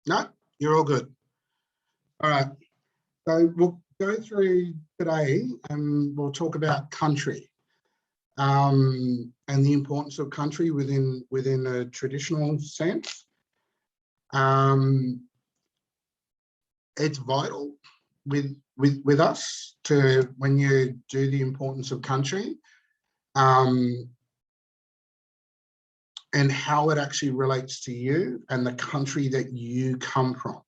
No, you're all good. All right. So we'll go through today and we'll talk about country and the importance of country within a traditional sense. It's vital with us to when you do the importance of country and how it actually relates to you and the country that you come from.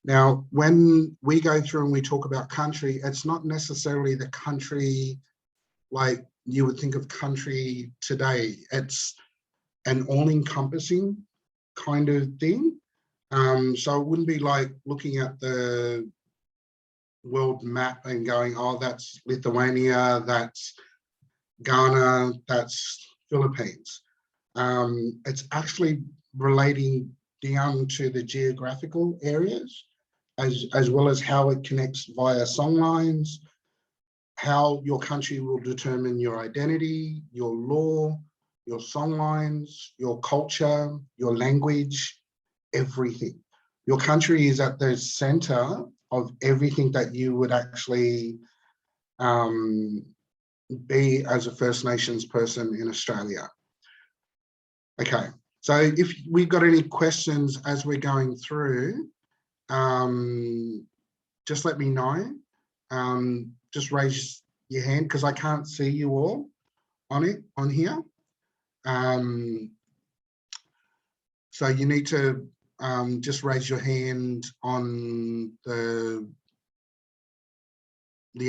Now, when we go through and we talk about country, it's not necessarily the country like you would think of country today. It's an all-encompassing kind of thing. So it wouldn't be like looking at the world map and going, oh, that's Lithuania, that's Ghana, that's Philippines. It's actually relating down to the geographical areas as well as how it connects via songlines, how your country will determine your identity, your law, your songlines, your culture, your language, everything. Your country is at the center of everything that you would actually be as a First Nations person in Australia. Okay, so if we've got any questions as we're going through, just let me know. Just raise your hand because I can't see you all on here. So you need to just raise your hand on the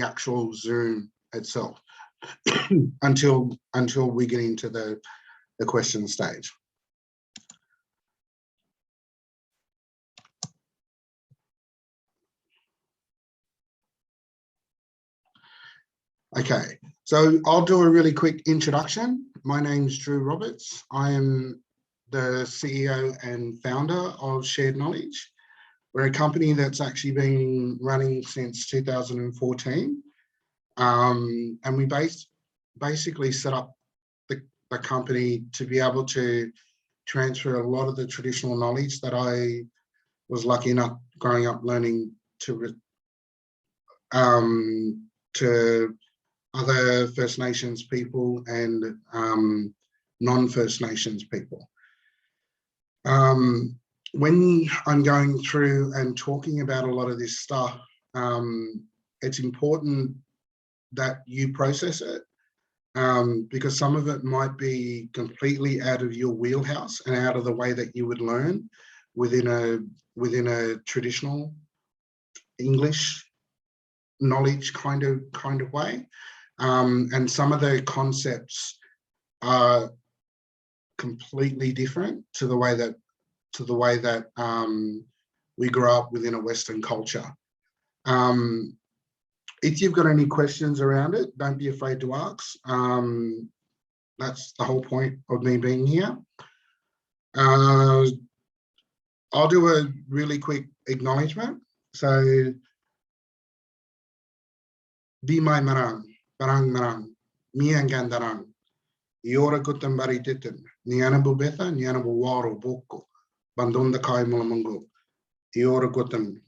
actual Zoom itself until we get into the question stage. Okay, so I'll do a really quick introduction. My name's Drew Roberts. I am the CEO and founder of Shared Knowledge. We're a company that's actually been running since 2014. And we basically set up the company to be able to transfer a lot of the traditional knowledge that I was lucky enough growing up learning to other First Nations people and non-First Nations people. When I'm going through and talking about a lot of this stuff, it's important that you process it because some of it might be completely out of your wheelhouse and out of the way that you would learn within a traditional English knowledge kind of way. And some of the concepts are completely different to the way that we grow up within a Western culture. If you've got any questions around it, don't be afraid to ask. That's the whole point of me being here. I'll do a really quick acknowledgement. So, Be my marang, marang, miang gandarang, Iora kutambari titin, Nianabu betha, Nianabu waro boko, Bandunda kai mulamungo, Iora kutam.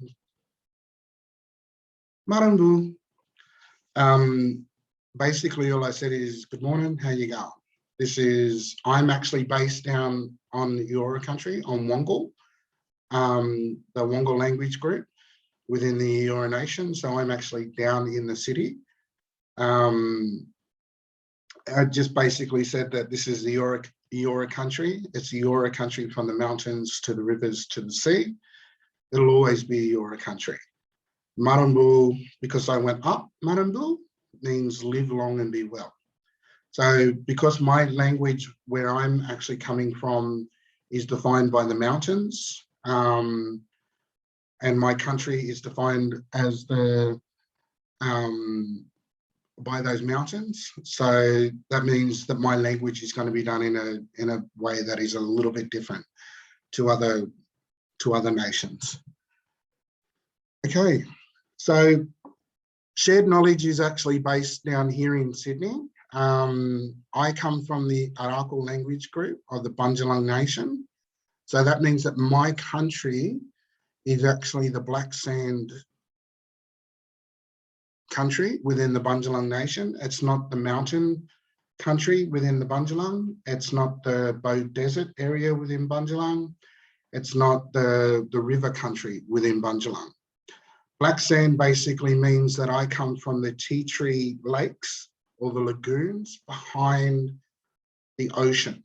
Marangu. Basically all I said is, good morning, how you going? I'm actually based down on the Eora country, on Wongal, the Wongal language group within the Eora Nation. So I'm actually down in the city. I just basically said that this is the Eora country. It's the Eora country from the mountains to the rivers to the sea. It'll always be Eora country. Marambu, because I went up, Marambu means live long and be well. So because my language where I'm actually coming from is defined by the mountains, and my country is defined as by those mountains. So that means that my language is going to be done in a way that is a little bit different to other nations. Okay, so Shared Knowledge is actually based down here in Sydney. I come from the Arakwal language group of the Bundjalung Nation. So that means that my country is actually the black sand country within the Bundjalung Nation. It's not the mountain country within the Bundjalung. It's not the Bow Desert area within Bundjalung. It's not the river country within Bundjalung. Black sand basically means that I come from the tea tree lakes or the lagoons behind the ocean.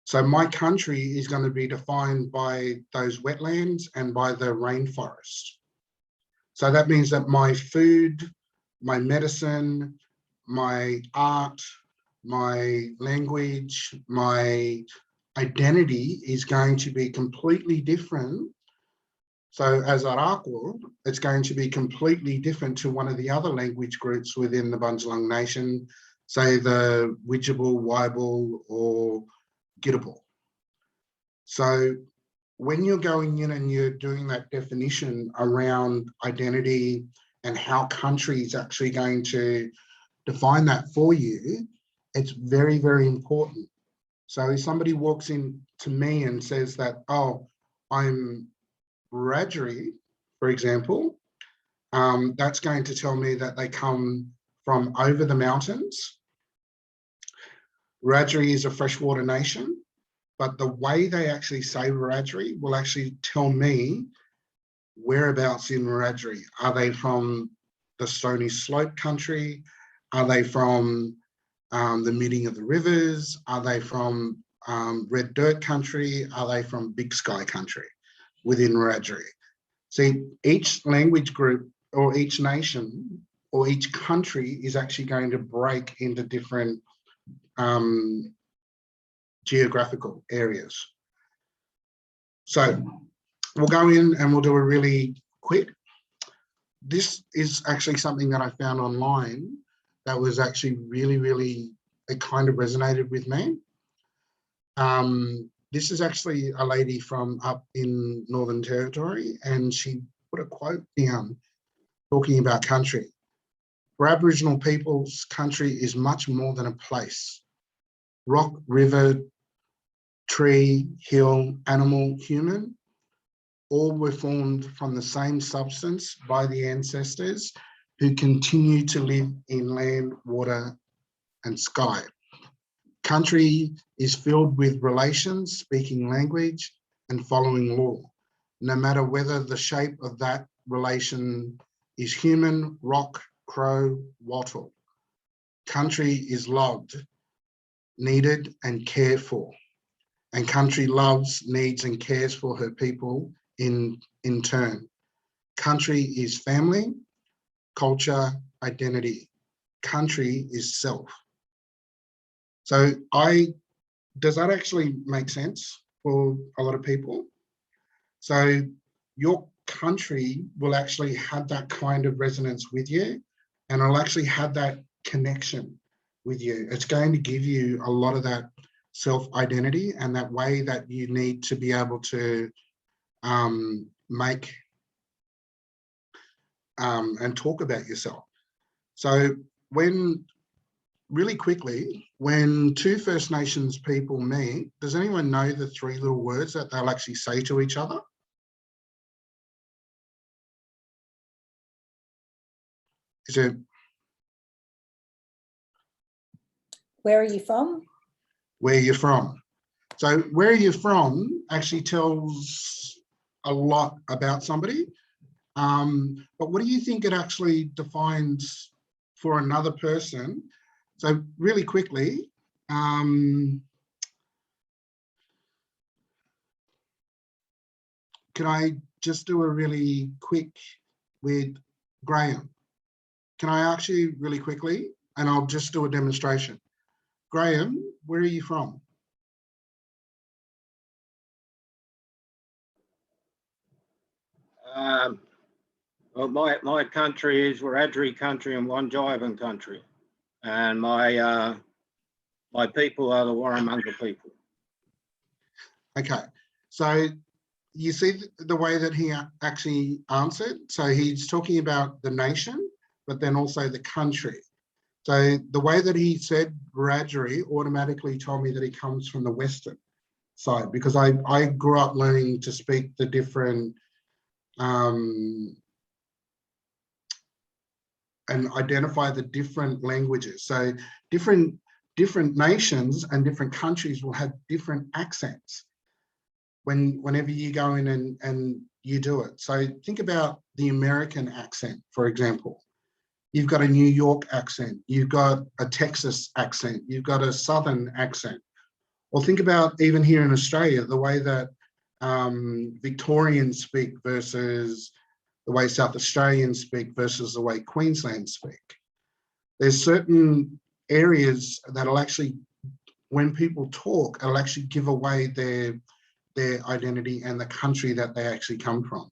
So my country is going to be defined by those wetlands and by the rainforest. So that means that my food, my medicine, my art, my language, my identity is going to be completely different. So as Arakwal, it's going to be completely different to one of the other language groups within the Bundjalung Nation, say the Widjabul, Waibul, or Gidabal. So when you're going in and you're doing that definition around identity and how country is actually going to define that for you, it's very, very important. So if somebody walks in to me and says that, oh, I'm Wiradjuri, for example, that's going to tell me that they come from over the mountains. Wiradjuri is a freshwater nation, but the way they actually say Wiradjuri will actually tell me whereabouts in Wiradjuri. Are they from the Stony Slope country? Are they from the meeting of the rivers? Are they from Red Dirt country? Are they from Big Sky country within Wiradjuri? See, each language group or each nation or each country is actually going to break into different geographical areas. So we'll go in and we'll do a really quick. This is actually something that I found online that was actually really, it kind of resonated with me. This is actually a lady from up in Northern Territory, and she put a quote down talking about country. For Aboriginal peoples, country is much more than a place. Rock, river, tree, hill, animal, human, all were formed from the same substance by the ancestors who continue to live in land, water, and sky. Country is filled with relations, speaking language, and following law, no matter whether the shape of that relation is human, rock, crow, wattle. Country is loved, needed, and cared for. And country loves, needs, and cares for her people in turn. Country is family, culture, identity. Country is self. So does that actually make sense for a lot of people? So your country will actually have that kind of resonance with you, and it'll actually have that connection with you. It's going to give you a lot of that self-identity and that way that you need to be able to make and talk about yourself. So really quickly, when two First Nations people meet, does anyone know the three little words that they'll actually say to each other? Is it? Where are you from? Where you're from. So where you're from actually tells a lot about somebody. But what do you think it actually defines for another person? So really quickly, can I just do a really quick with Graham? Can I ask you really quickly, and I'll just do a demonstration. Graham, where are you from? Well, my country is Wiradjuri country and Bundjalung country, and my people are the Warramunga people. Okay, so you see the way that he actually answered. So he's talking about the nation, but then also the country. So the way that he said Wiradjuri automatically told me that he comes from the Western. side, because I grew up learning to speak the different and identify the different languages. So different nations and different countries will have different accents whenever you go in and you do it. So think about the American accent, for example. You've got a New York accent, you've got a Texas accent, you've got a Southern accent. Or think about even here in Australia, the way that Victorians speak versus the way South Australians speak versus the way Queensland speak. There's certain areas that'll actually, when people talk, it'll actually give away their identity and the country that they actually come from.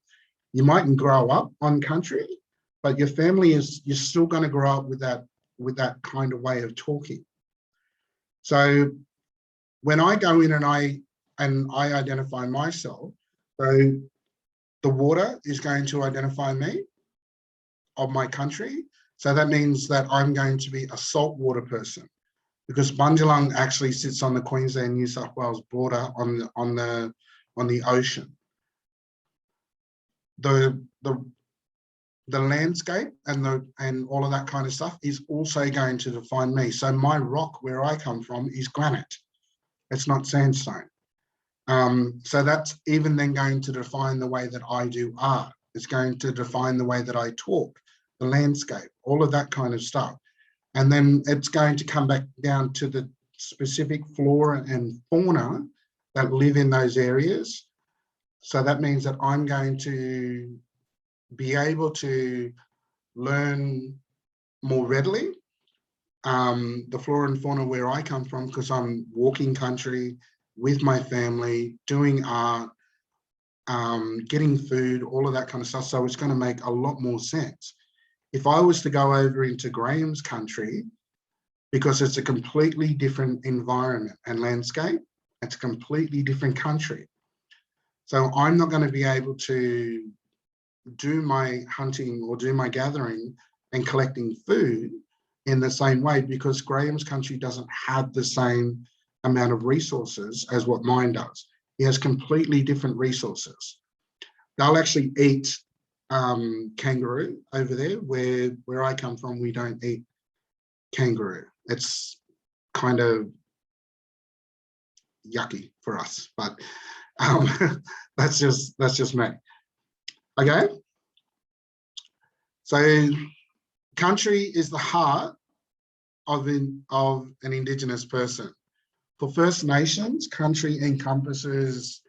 You mightn't grow up on country, but your family you're still going to grow up with that kind of way of talking. So when I go in and I identify myself, so the water is going to identify me of my country. So that means that I'm going to be a saltwater person, because Bundjalung actually sits on the Queensland-New South Wales border on the ocean. The landscape and all of that kind of stuff is also going to define me. So my rock where I come from is granite. It's not sandstone. So that's even then going to define the way that I do art. It's going to define the way that I talk, the landscape, all of that kind of stuff. And then it's going to come back down to the specific flora and fauna that live in those areas. So that means that I'm going to be able to learn more readily the flora and fauna where I come from, because I'm walking country with my family, doing art, getting food, all of that kind of stuff. So it's going to make a lot more sense. If I was to go over into Graham's country, because it's a completely different environment and landscape, it's a completely different country. So I'm not going to be able to do my hunting or do my gathering and collecting food in the same way, because Graham's country doesn't have the same amount of resources as what mine does. He has completely different resources. They'll actually eat kangaroo over there, where I come from, we don't eat kangaroo. It's kind of yucky for us, but that's just me. Okay. So country is the heart of an Indigenous person. For First Nations, country encompasses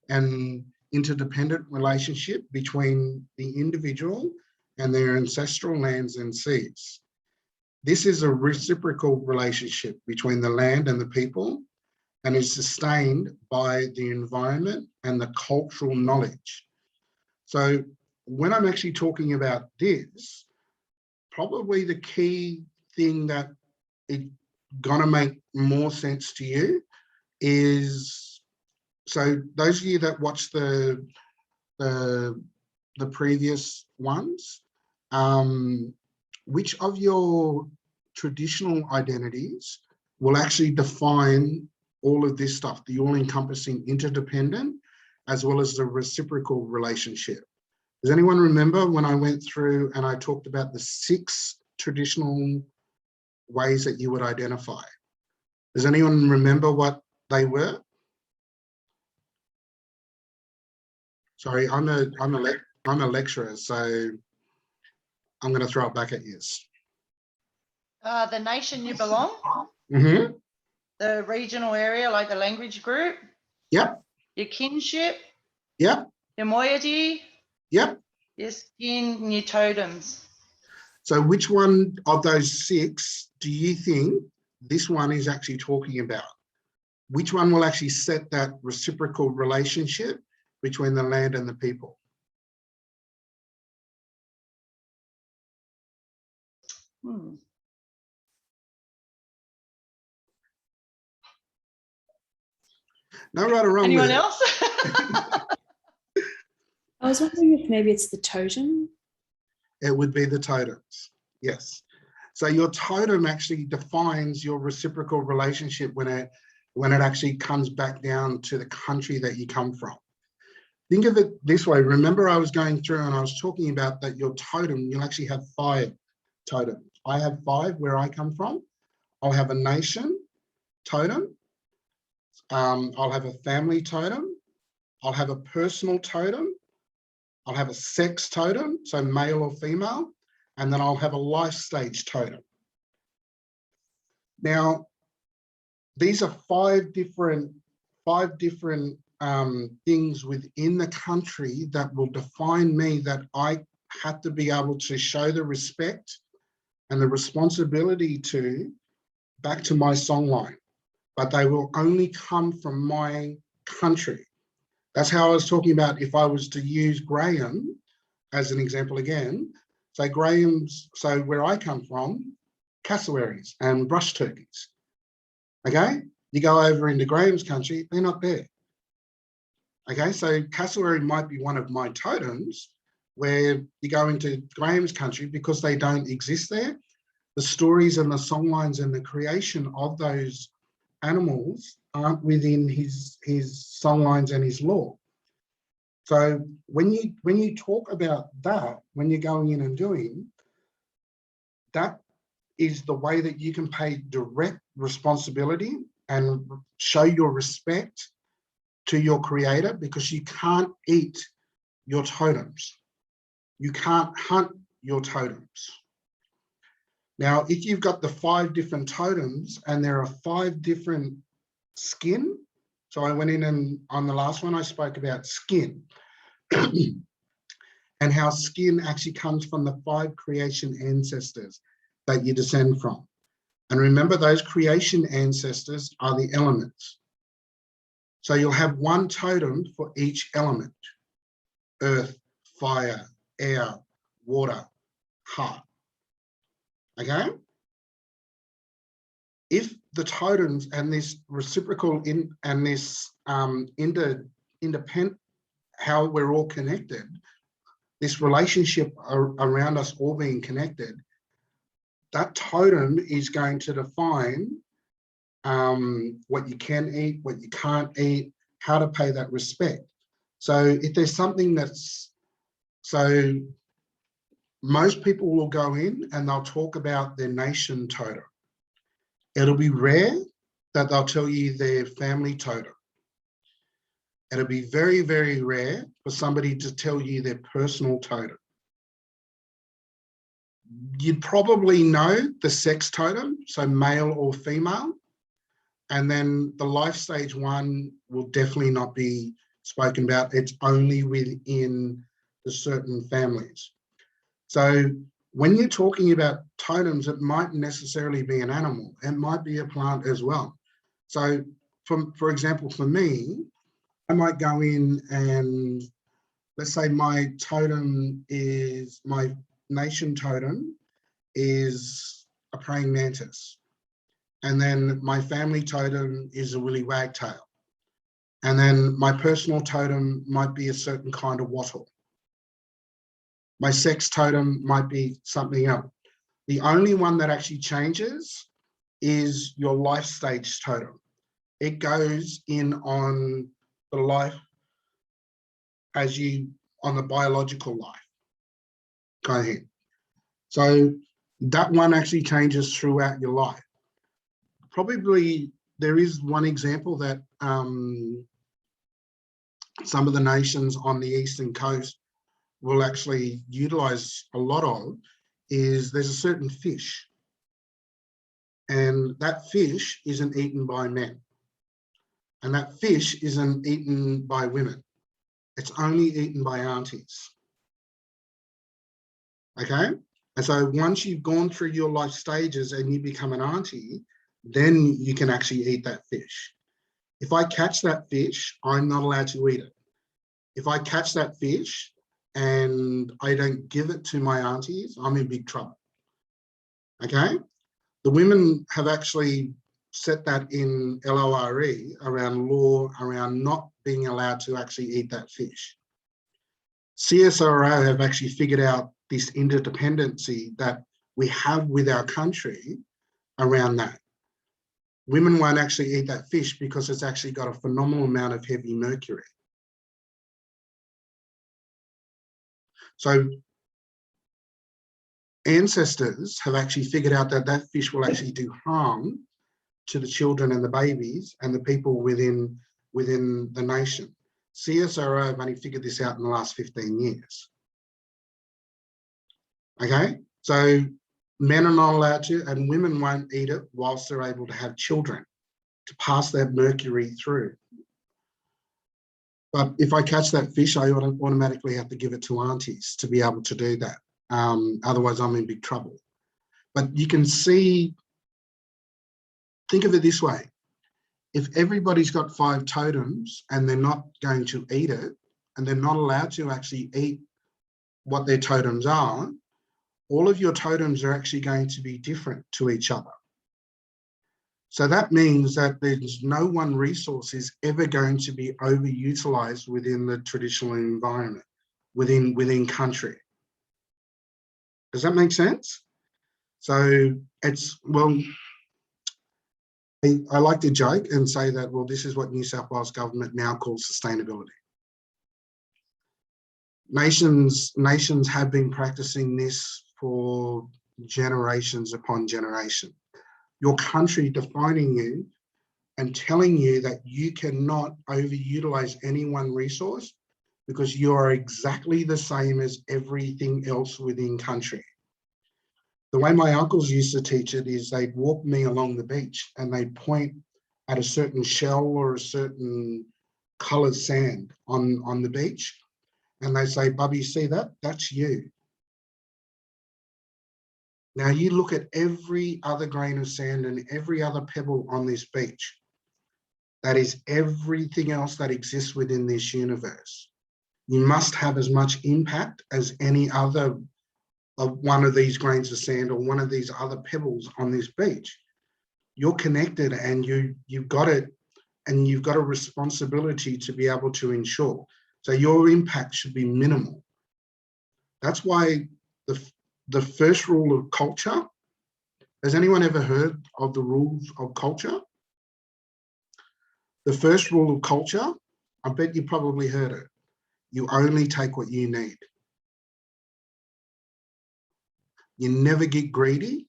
an interdependent relationship between the individual and their ancestral lands and seas. This is a reciprocal relationship between the land and the people, and is sustained by the environment and the cultural knowledge. So when I'm actually talking about this, probably the key thing that it's gonna make more sense to you is, so those of you that watched the previous ones, which of your traditional identities will actually define all of this stuff, the all-encompassing interdependent, as well as the reciprocal relationship? Does anyone remember when I went through and I talked about the 6 traditional ways that you would identify? Does anyone remember what they were? Sorry, I'm a lecturer, so I'm going to throw it back at you. The nation you belong, Mm-hmm. the regional area, like the language group. Yep. Your kinship. Yep. Your moiety. Yep. Your skin and your totems. So which one of those 6 do you think this one is actually talking about? Which one will actually set that reciprocal relationship between the land and the people? No right or wrong. Anyone else? I was wondering if maybe it's the totem. It would be the totems, yes. So your totem actually defines your reciprocal relationship when when it actually comes back down to the country that you come from. Think of it this way. Remember, I was going through and I was talking about that your totem, you'll actually have 5 totems. I have 5 where I come from. I'll have a nation totem. I'll have a family totem. I'll have a personal totem. I'll have a sex totem, so male or female, and then I'll have a life stage totem. Now, these are 5 different things within the country that will define me, that I have to be able to show the respect and the responsibility to back to my songline, but they will only come from my country. That's how I was talking about if I was to use Graham as an example again. So Graham's, so where I come from, cassowaries and brush turkeys. Okay, you go over into Graham's country, they're not there. Okay, so cassowary might be one of my totems where you go into Graham's country because they don't exist there. The stories and the songlines and the creation of those animals aren't within his songlines and his law. So when you talk about that, when you're going in and doing, that is the way that you can pay direct responsibility and show your respect to your creator, because you can't eat your totems. You can't hunt your totems. Now, if you've got the 5 different totems and there are 5 different skin, so I went in and on the last one I spoke about skin and how skin actually comes from the 5 creation ancestors that you descend from. And remember, those creation ancestors are the elements. So you'll have one totem for each element: earth, fire, air, water, heart. Okay? If the totems and this reciprocal and this independent, how we're all connected, this relationship around us all being connected, that totem is going to define what you can eat, what you can't eat, how to pay that respect. So if there's something that's, so most people will go in and they'll talk about their nation totem. It'll be rare that they'll tell you their family totem. It'll be very, very rare for somebody to tell you their personal totem. You'd probably know the sex totem, so male or female, and then the life stage one will definitely not be spoken about. It's only within the certain families. So when you're talking about totems, it might necessarily be an animal. It might be a plant as well. So for example, for me, I might go in and let's say my totem is, my nation totem is a praying mantis. And then my family totem is a willy wagtail. And then my personal totem might be a certain kind of wattle. My sex totem might be something else. The only one that actually changes is your life stage totem. It goes in on the life as you, on the biological life. Go ahead. So that one actually changes throughout your life. Probably there is one example that some of the nations on the eastern coast will actually utilize a lot of, is there's a certain fish, and that fish isn't eaten by men, and that fish isn't eaten by women. It's only eaten by aunties. Okay, and so once you've gone through your life stages and you become an auntie, then you can actually eat that fish. If I catch that fish, I'm not allowed to eat it. If I catch that fish and I don't give it to my aunties, I'm in big trouble. Okay, the women have actually set that in LORE around law, around not being allowed to actually eat that fish. CSIRO have actually figured out this interdependency that we have with our country around that. women won't actually eat that fish because it's actually got a phenomenal amount of heavy mercury. So ancestors have actually figured out that that fish will actually do harm to the children and the babies and the people within the nation. CSIRO have only figured this out in the last 15 years. Okay, so men are not allowed to, and women won't eat it whilst they're able to have children, to pass that mercury through. But if I catch that fish, I automatically have to give it to aunties to be able to do that. Otherwise, I'm in big trouble. But you can see, think of it this way. If everybody's got 5 totems and they're not going to eat it, and they're not allowed to actually eat what their totems are, all of your totems are actually going to be different to each other. So that means that there's no one resource is ever going to be overutilized within the traditional environment, within country. Does that make sense? So it's, well, I like to joke and say that, well, this is what New South Wales government now calls sustainability. Nations have been practicing this for generations upon generation. Your country defining you and telling you that you cannot overutilize any one resource because you are exactly the same as everything else within country. The way my uncles used to teach it is they'd walk me along the beach and they'd point at a certain shell or a certain coloured sand on the beach. And they say, Bubby, see that? That's you. Now you look at every other grain of sand and every other pebble on this beach. That is everything else that exists within this universe. You must have as much impact as any other of one of these grains of sand or one of these other pebbles on this beach. You're connected and you've got it, and you've got a responsibility to be able to ensure. So your impact should be minimal. That's why the first rule of culture, has anyone ever heard of the rules of culture? The first rule of culture, I bet you probably heard it. You only take what you need. You never get greedy,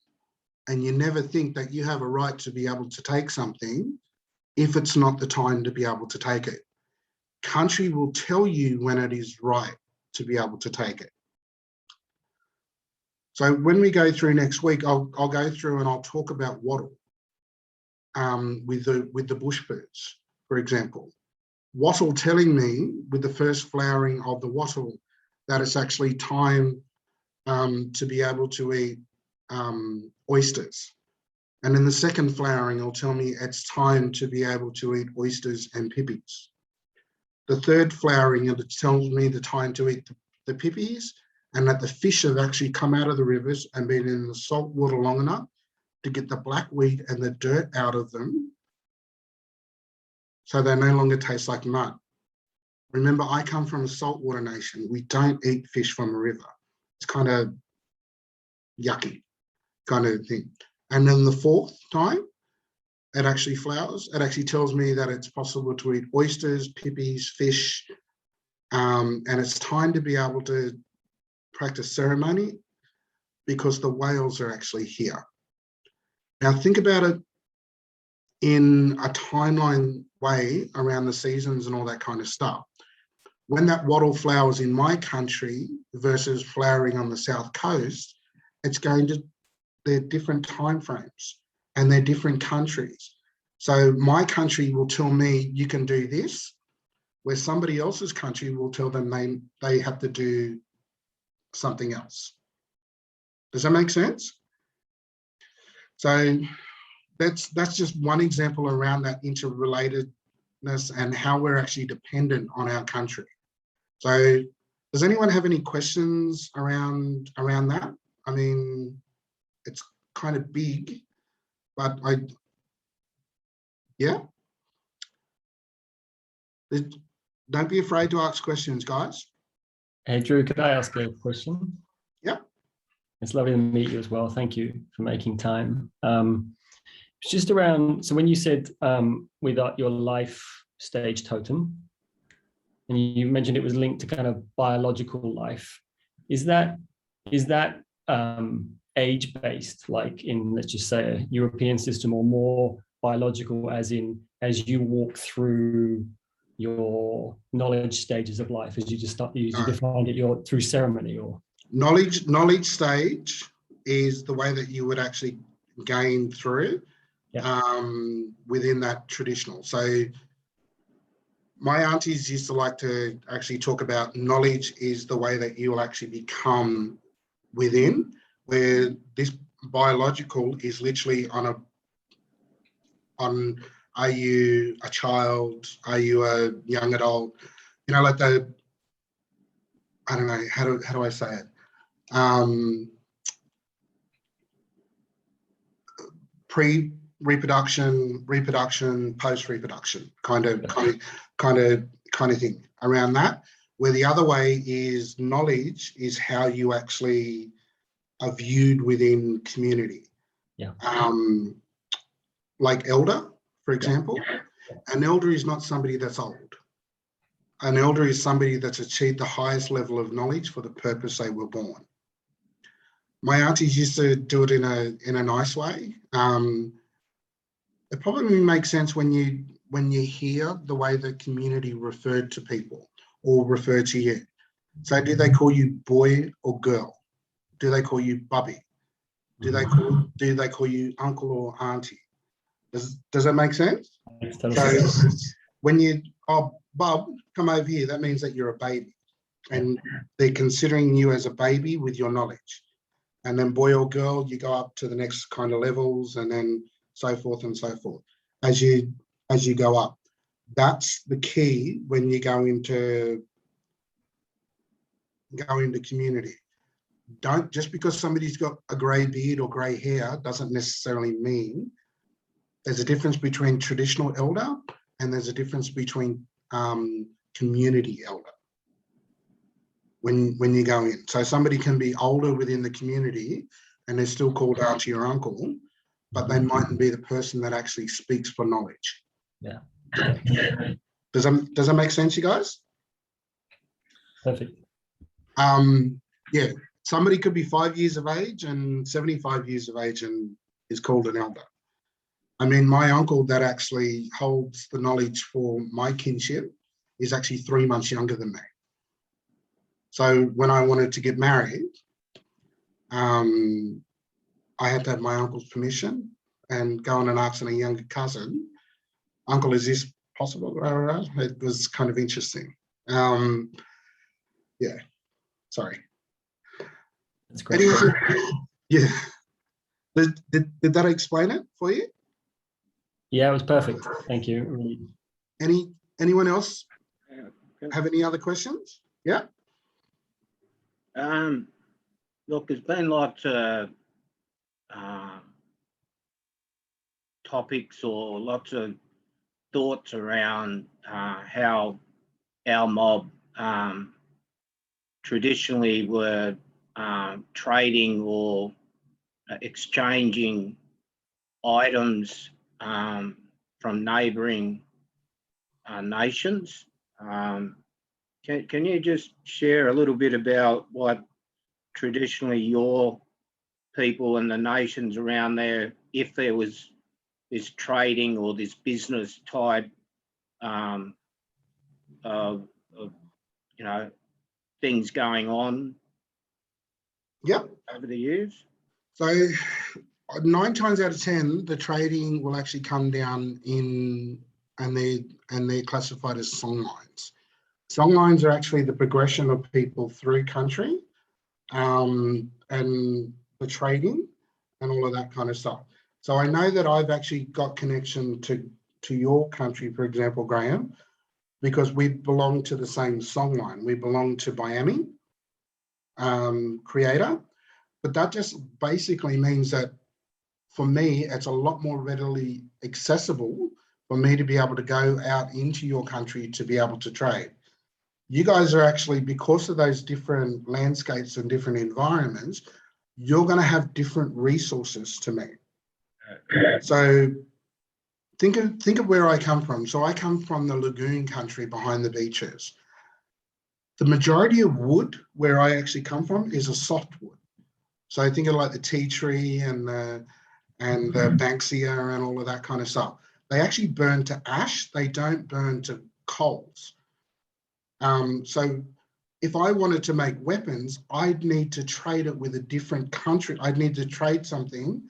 and you never think that you have a right to be able to take something if it's not the time to be able to take it. Country will tell you when it is right to be able to take it. So when we go through next week, I'll go through and I'll talk about wattle with the bush birds, for example. Wattle telling me with the first flowering of the wattle that it's actually time to be able to eat oysters. And in the second flowering, it'll tell me it's time to be able to eat oysters and pippies. The third flowering, it tells me the time to eat the pippies, and that the fish have actually come out of the rivers and been in the salt water long enough to get the black weed and the dirt out of them so they no longer taste like mud. Remember, I come from a saltwater nation. We don't eat fish from a river. It's kind of yucky kind of thing. And then the fourth time, it actually flowers. It actually tells me that it's possible to eat oysters, pippies, fish, and it's time to be able to practice ceremony because the whales are actually here. Now think about it in a timeline way around the seasons and all that kind of stuff. When that wattle flowers in my country versus flowering on the south coast, they're different time frames and they're different countries. So my country will tell me you can do this, where somebody else's country will tell them they have to do something else. Does that make sense? So that's just one example around that interrelatedness and how we're actually dependent on our country. So does anyone have any questions around that? I mean, it's kind of big, but yeah. Don't be afraid to ask questions, guys. Hey, Drew, could I ask a question? Yeah. It's lovely to meet you as well. Thank you for making time. It's just around, so when you said with your life stage totem, and you mentioned it was linked to kind of biological life, is that age-based, like in, let's just say, a European system, or more biological, as in, as you walk through your knowledge stages of life, as you defined it, you're through ceremony, or? Knowledge stage is the way that you would actually gain through within that traditional. So my aunties used to like to actually talk about knowledge is the way that you will actually become within, where this biological is literally on are you a child? Are you a young adult? You know, like I don't know, how do I say it? Pre-reproduction, reproduction, post-reproduction kind of thing around that. Where the other way is knowledge is how you actually are viewed within community. Yeah. Like elder, for example. An elder is not somebody that's old. An elder is somebody that's achieved the highest level of knowledge for the purpose they were born. My aunties used to do it in a nice way. It probably makes sense when you hear the way the community referred to people or refer to you. So do they call you boy or girl? Do they call you bubby? Do they call you uncle or auntie? Does that make sense? So when bub, come over here, that means that you're a baby, and they're considering you as a baby with your knowledge. And then boy or girl, you go up to the next kind of levels, and then so forth and so forth as you go up. That's the key when you go into community. Don't, just because somebody's got a grey beard or grey hair doesn't necessarily mean. There's a difference between traditional elder and there's a difference between community elder when you go in. So somebody can be older within the community and they're still called auntie or uncle, but they mightn't be the person that actually speaks for knowledge. Yeah. Does that make sense, you guys? Perfect. Yeah, somebody could be 5 years of age and 75 years of age and is called an elder. I mean, my uncle that actually holds the knowledge for my kinship is actually 3 months younger than me. So when I wanted to get married, I had to have my uncle's permission and go on and ask a younger cousin, uncle, is this possible? It was kind of interesting. Yeah, sorry. That's great. Anyway, yeah. Did that explain it for you? Yeah, it was perfect. Thank you. Really. Anyone else have any other questions? Yeah. Look, there's been lots of topics or lots of thoughts around how our mob traditionally were trading or exchanging items from neighbouring nations. Can you just share a little bit about what traditionally your people and the nations around there, if there was this trading or this business type of you know, things going on? Yep. Over the years? So 9 times out of 10, the trading will actually come down in, and they're classified as songlines. Songlines are actually the progression of people through country, and the trading and all of that kind of stuff. So I know that I've actually got connection to your country, for example, Graham, because we belong to the same songline. We belong to Miami Creator, but that just basically means that for me, it's a lot more readily accessible for me to be able to go out into your country to be able to trade. You guys are actually, because of those different landscapes and different environments, you're going to have different resources to me. So think of where I come from. So I come from the lagoon country behind the beaches. The majority of wood where I actually come from is a softwood. So I think of like the tea tree and the banksia and all of that kind of stuff. They actually burn to ash. They don't burn to coals. So if I wanted to make weapons, I'd need to trade it with a different country. I'd need to trade something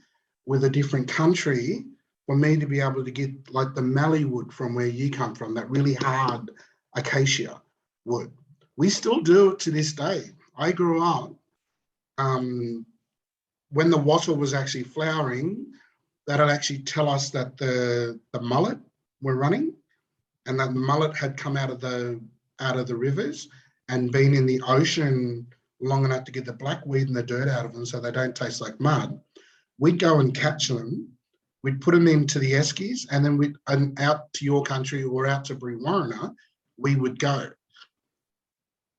with a different country for me to be able to get like the mallee wood from where you come from, that really hard acacia wood. We still do it to this day. I grew up, when the wattle was actually flowering, that'll actually tell us that the mullet were running, and that the mullet had come out of the rivers and been in the ocean long enough to get the blackweed and the dirt out of them so they don't taste like mud. We'd go and catch them, we'd put them into the eskies, and then out to your country or out to Brewarrina, we would go.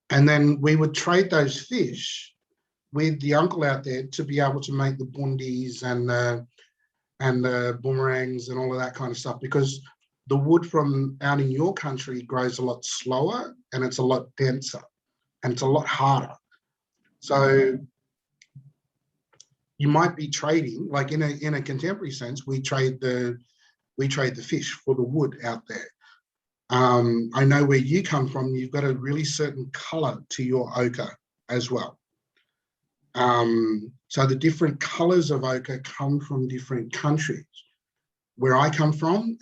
And then we would trade those fish with the uncle out there to be able to make the bundis and the boomerangs and all of that kind of stuff, because the wood from out in your country grows a lot slower and it's a lot denser and it's a lot harder. So you might be trading, like in a contemporary sense, we trade the fish for the wood out there. I know where you come from, you've got a really certain color to your ochre as well. So the different colors of ochre come from different countries. Where I come from,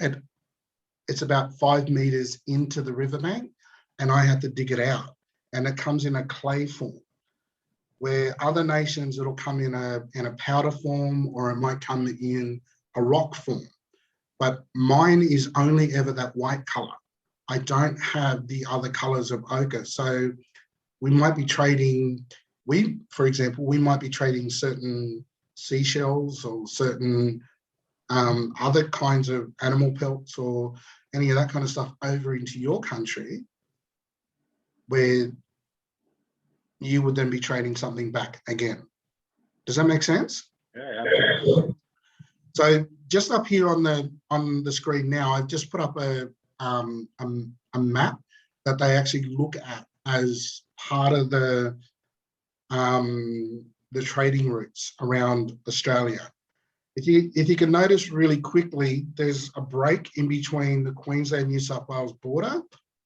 it's about 5 meters into the riverbank, and I had to dig it out, and it comes in a clay form. Where other nations, it'll come in a powder form, or it might come in a rock form. But mine is only ever that white color. I don't have the other colors of ochre. So we might be trading, for example, we might be trading certain seashells or certain other kinds of animal pelts or any of that kind of stuff over into your country, where you would then be trading something back again. Does that make sense? Yeah, absolutely. So just up here on the screen now, I've just put up a map that they actually look at as part of the trading routes around Australia. If you can notice really quickly, there's a break in between the Queensland New South Wales border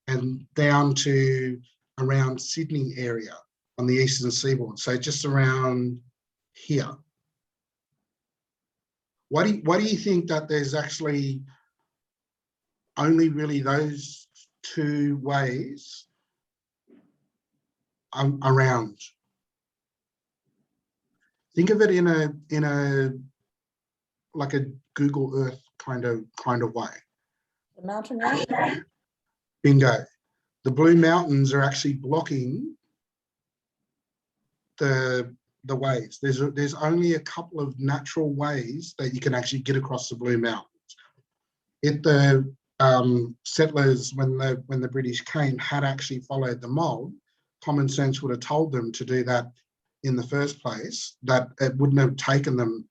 and down to around Sydney area on the eastern seaboard. So just around here. Why do you think that there's actually only really those two ways around? Think of it in a like a Google Earth kind of way. The mountain range? Bingo. The Blue Mountains are actually blocking the ways. There's only a couple of natural ways that you can actually get across the Blue Mountains. If the settlers, when the British came, had actually followed the mold, common sense would have told them to do that in the first place, that it wouldn't have taken them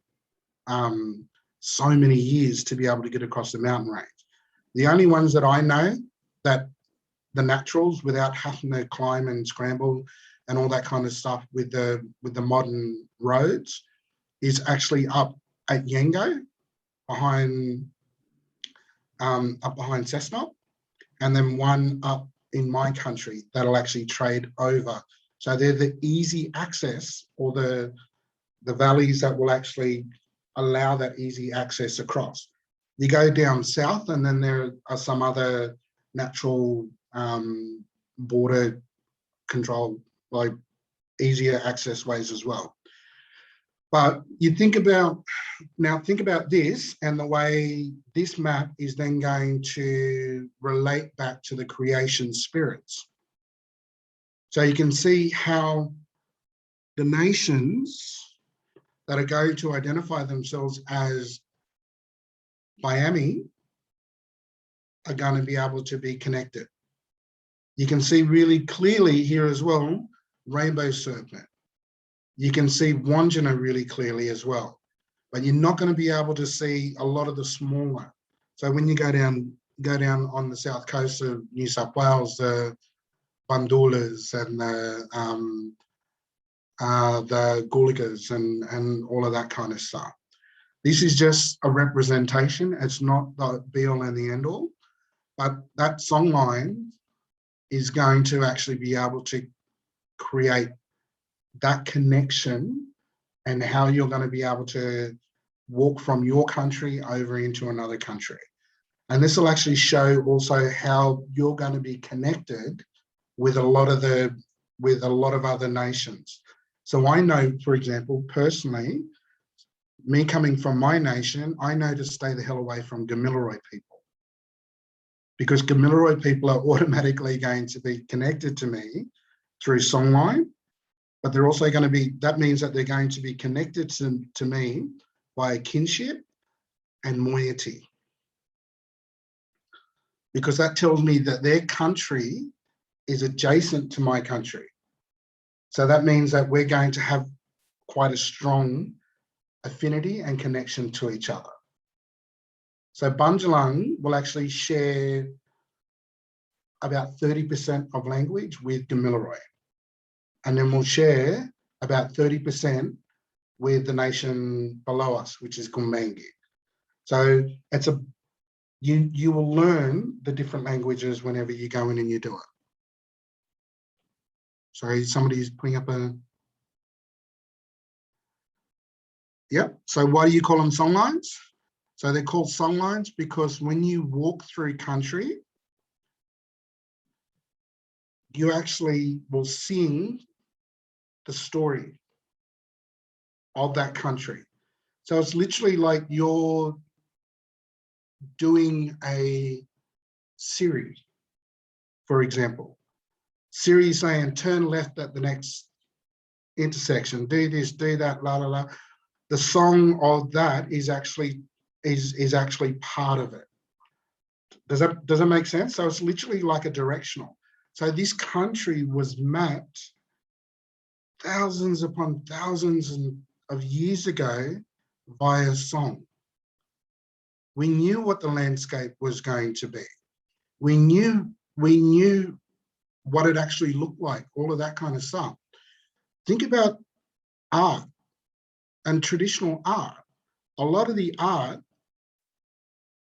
so many years to be able to get across the mountain range. The only ones that I know that the naturals, without having to climb and scramble and all that kind of stuff with the modern roads, is actually up at Yengo behind up behind Cessnock, and then one up in my country that'll actually trade over. So they're the easy access, or the valleys that will actually allow that easy access across. You go down south, and then there are some other natural border control, like easier access ways as well. But you think about this, and the way this map is then going to relate back to the creation spirits. So you can see how the nations that are going to identify themselves as Miami are going to be able to be connected. You can see really clearly here as well, Rainbow Serpent. You can see Wandjina really clearly as well. but you're not going to be able to see a lot of the smaller. So when you go down on the south coast of New South Wales, the Bundulas and the Gulligas and all of that kind of stuff. This is just a representation. It's not the be all and the end all, but that songline is going to actually be able to create that connection and how you're going to be able to walk from your country over into another country. And this will actually show also how you're going to be connected with a lot of other nations. So I know, for example, personally, me coming from my nation, I know to stay the hell away from Gamilaroi people, because Gamilaroi people are automatically going to be connected to me through Songline, but they're also going to be, that means that they're going to be connected to me by kinship and moiety, because that tells me that their country is adjacent to my country. So that means that we're going to have quite a strong affinity and connection to each other. So Bundjalung will actually share about 30% of language with Gamilaroi, and then we'll share about 30% with the nation below us, which is Gumbaynggirr. So it's you will learn the different languages whenever you go in and you do it. Sorry, somebody's putting up a... Yep, so why do you call them songlines? So they're called songlines because when you walk through country, you actually will sing the story of that country. So it's literally like you're doing a Siri, for example. Siri saying, turn left at the next intersection, do this, do that, la, la, la. The song of that is actually part of it. Does that make sense? So it's literally like a directional. So this country was mapped thousands upon thousands of years ago via song. We knew what the landscape was going to be. We knew what it actually looked like, all of that kind of stuff. Think about art and traditional art. A lot of the art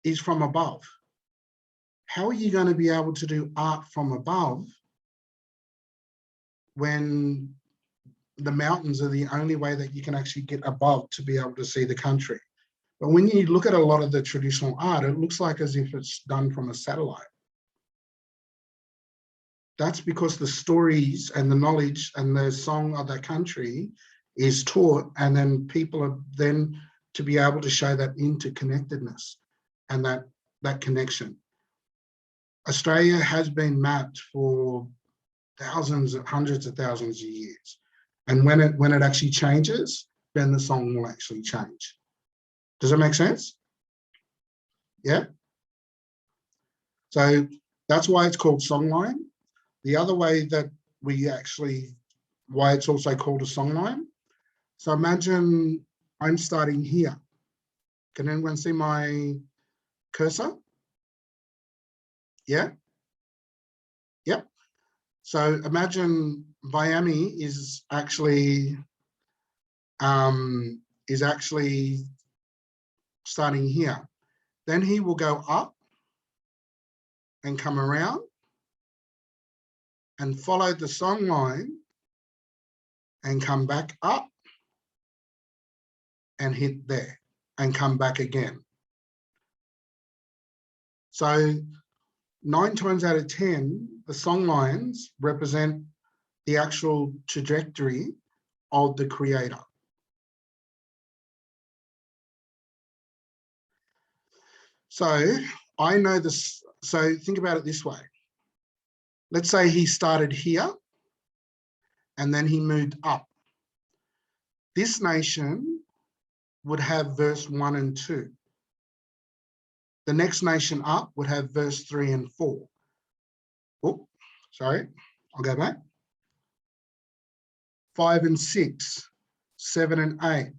is from above. How are you going to be able to do art from above when the mountains are the only way that you can actually get above to be able to see the country? But when you look at a lot of the traditional art, it looks like as if it's done from a satellite. That's because the stories and the knowledge and the song of that country is taught, and then people are then to be able to show that interconnectedness and that connection. Australia has been mapped for thousands, hundreds of thousands of years. And when it actually changes, then the song will actually change. Does that make sense? Yeah. So that's why it's called Songline. The other way that why it's also called a songline. So imagine I'm starting here. Can anyone see my cursor? Yeah? Yep. So imagine Miami is actually starting here. Then he will go up and come around and follow the song line and come back up and hit there and come back again. So 9 times out of 10, the song lines represent the actual trajectory of the creator. So I know this, so think about it this way. Let's say he started here and then he moved up. This nation would have verse 1 and 2. The next nation up would have verse 3 and 4. Oh, sorry, I'll go back. 5 and 6, 7 and 8,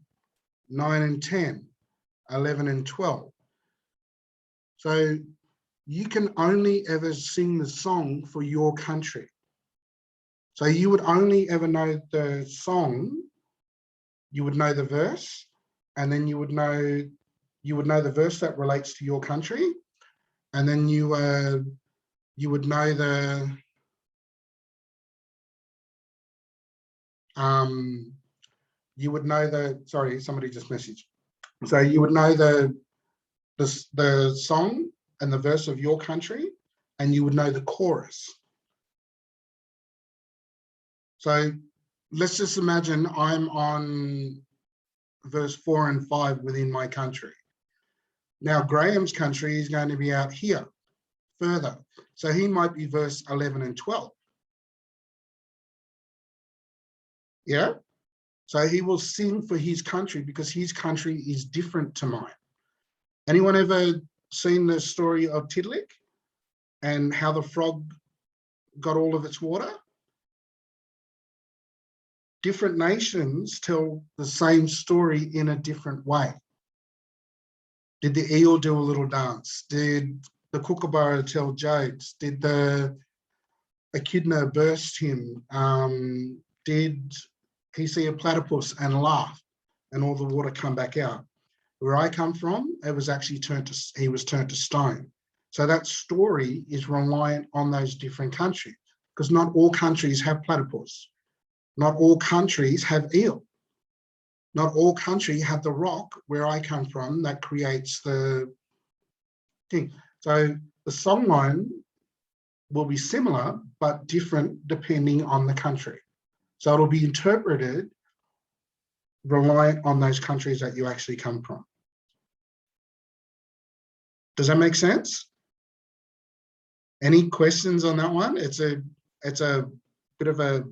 9 and 10, 11 and 12. So you can only ever sing the song for your country. So you would only ever know the song, you would know the verse, and then you would know the verse that relates to your country, and then you would know the sorry, somebody just messaged. So you would know the song and the verse of your country, and you would know the chorus. So let's just imagine I'm on verse 4 and 5 within my country. Now Graham's country is going to be out here further. So he might be verse 11 and 12. Yeah. So he will sing for his country because his country is different to mine. Anyone ever seen the story of Tidlik and how the frog got all of its water? Different nations tell the same story in a different way. Did the eel do a little dance? Did the kookaburra tell jokes? Did the echidna burst him? Did he see a platypus and laugh and all the water come back out? Where I come from, it was actually he was turned to stone. So that story is reliant on those different countries, because not all countries have platypus. Not all countries have eel. Not all countries have the rock where I come from that creates the thing. So the songline will be similar, but different depending on the country. So it'll be interpreted reliant on those countries that you actually come from. Does that make sense? Any questions on that one? It's a bit of a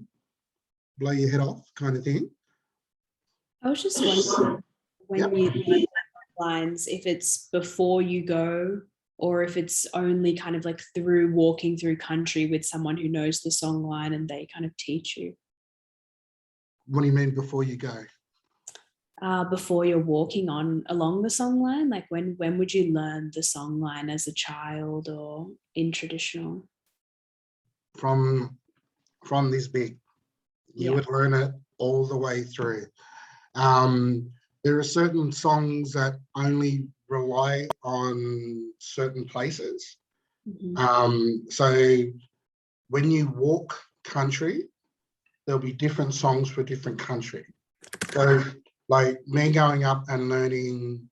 blow your head off kind of thing. I was just wondering when Yep. you learn lines, if it's before you go or if it's only kind of like through walking through country with someone who knows the song line and they kind of teach you. What do you mean before you go? Before you're walking along the song line, like when would you learn the song line as a child or in traditional? From this big. You would learn it all the way through. There are certain songs that only rely on certain places. Mm-hmm. So when you walk country, there'll be different songs for different country. So like me going up and learning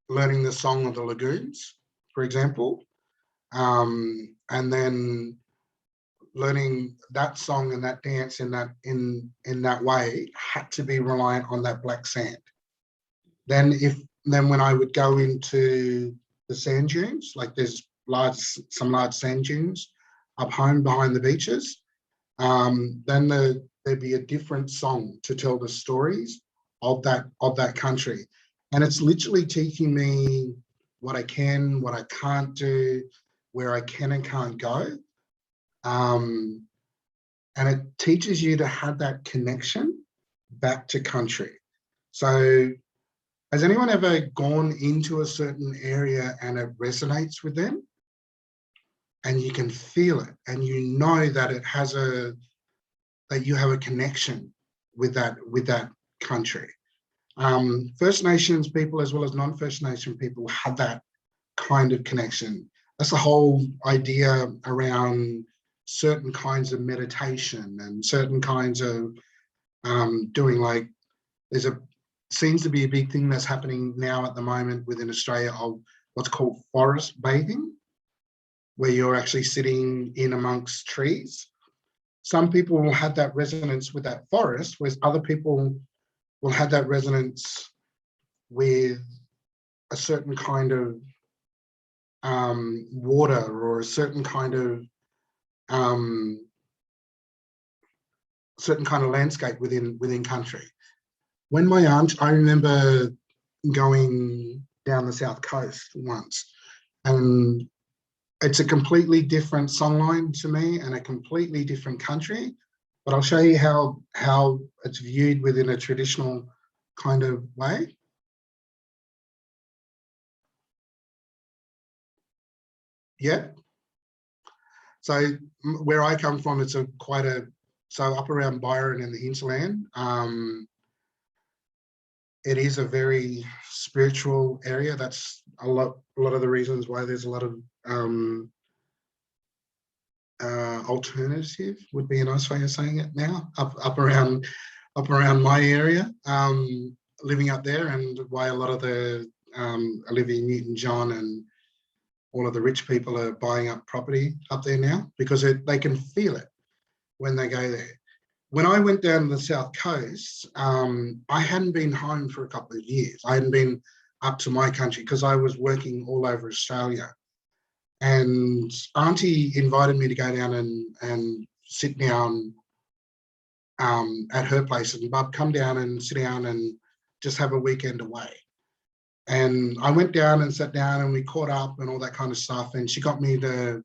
the song of the lagoons, for example, and then learning that song and that dance in that way had to be reliant on that black sand. Then when I would go into the sand dunes, like there's some large sand dunes up home behind the beaches, then there'd be a different song to tell the stories of that country. And it's literally teaching me what I can, what I can't do, where I can and can't go. And it teaches you to have that connection back to country. So has anyone ever gone into a certain area and it resonates with them? And you can feel it and you know that that you have a connection with that country. First Nations people as well as non-First Nation people have that kind of connection. That's the whole idea around certain kinds of meditation and certain kinds of doing, like seems to be a big thing that's happening now at the moment within Australia of what's called forest bathing, where you're actually sitting in amongst trees. Some people will have that resonance with that forest, whereas other people will have that resonance with a certain kind of water or a certain kind of landscape within country. When my aunt, I remember going down the south coast once, and it's a completely different songline to me and a completely different country. but I'll show you how it's viewed within a traditional kind of way. Yeah. So where I come from, it's so up around Byron and the hinterland. It is a very spiritual area. That's a lot of the reasons why there's a lot of alternative would be a nice way of saying it now, up around my area, living up there, and why a lot of the Olivia Newton-John and all of the rich people are buying up property up there now, because they can feel it when they go there. When I went down to the South Coast, I hadn't been home for a couple of years. I hadn't been up to my country because I was working all over Australia. And Auntie invited me to go down and sit down at her place, and Bub, come down and sit down and just have a weekend away. And I went down and sat down and we caught up and all that kind of stuff. And she got me to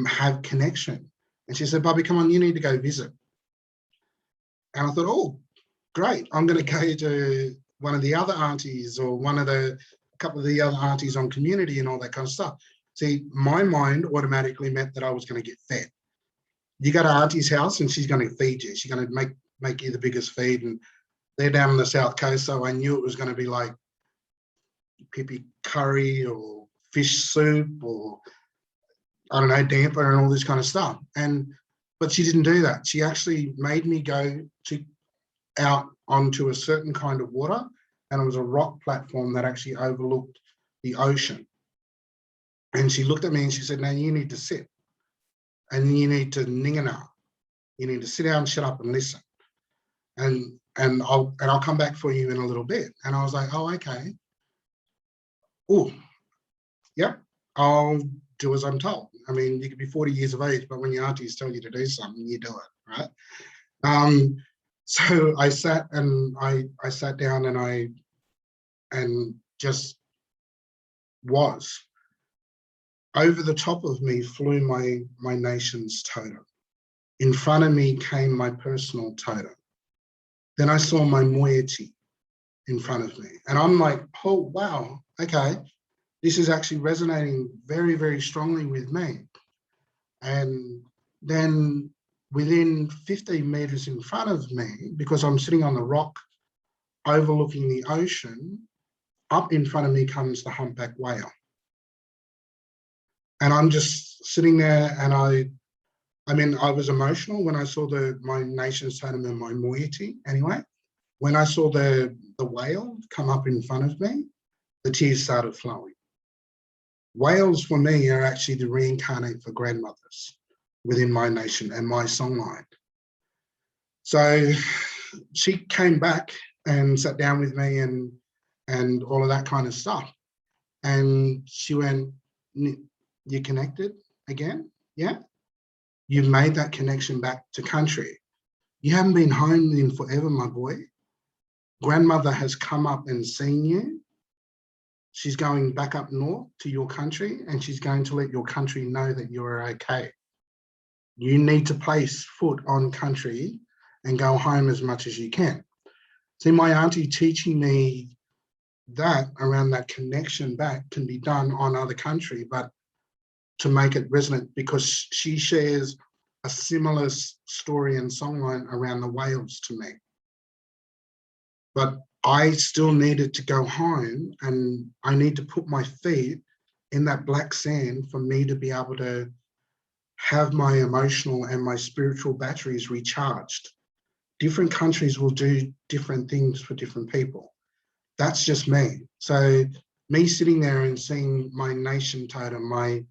have connection. And she said, Bubby, come on, you need to go visit. And I thought, oh, great. I'm going to go to one of the other aunties or a couple of the other aunties on Community and all that kind of stuff. See, my mind automatically meant that I was going to get fed. You go to Auntie's house and she's going to feed you. She's going to make you the biggest feed. And they're down on the South Coast, so I knew it was going to be like pipi curry or fish soup or, I don't know, damper and all this kind of stuff. But she didn't do that. She actually made me go out onto a certain kind of water, and it was a rock platform that actually overlooked the ocean. And she looked at me and she said, now you need to sit and you need to ningana. You need to sit down, shut up and listen. And I'll come back for you in a little bit. And I was like, oh, okay. Oh, yep, I'll do as I'm told. I mean, you could be 40 years of age, but when your aunties tell you to do something, you do it, right? So I sat down and just was. Over the top of me flew my nation's totem. In front of me came my personal totem. Then I saw my moiety in front of me. And I'm like, oh, wow, okay. This is actually resonating very, very strongly with me. And then within 15 meters in front of me, because I'm sitting on the rock overlooking the ocean, up in front of me comes the humpback whale. And I'm just sitting there, and I was emotional when I saw my nation's totem and my moiety anyway. When I saw the whale come up in front of me, the tears started flowing. Whales for me are actually the reincarnate for grandmothers within my nation and my songline. So she came back and sat down with me and all of that kind of stuff. And she went, you connected again? Yeah. You've made that connection back to country. You haven't been home in forever, my boy. Grandmother has come up and seen you. She's going back up north to your country, and she's going to let your country know that you're okay. You need to place foot on country and go home as much as you can. See, my auntie teaching me that around that connection back can be done on other country, but to make it resonant, because she shares a similar story and songline around the whales to me. But I still needed to go home, and I need to put my feet in that black sand for me to be able to have my emotional and my spiritual batteries recharged. Different countries will do different things for different people. That's just me. So me sitting there and seeing my nation totem, my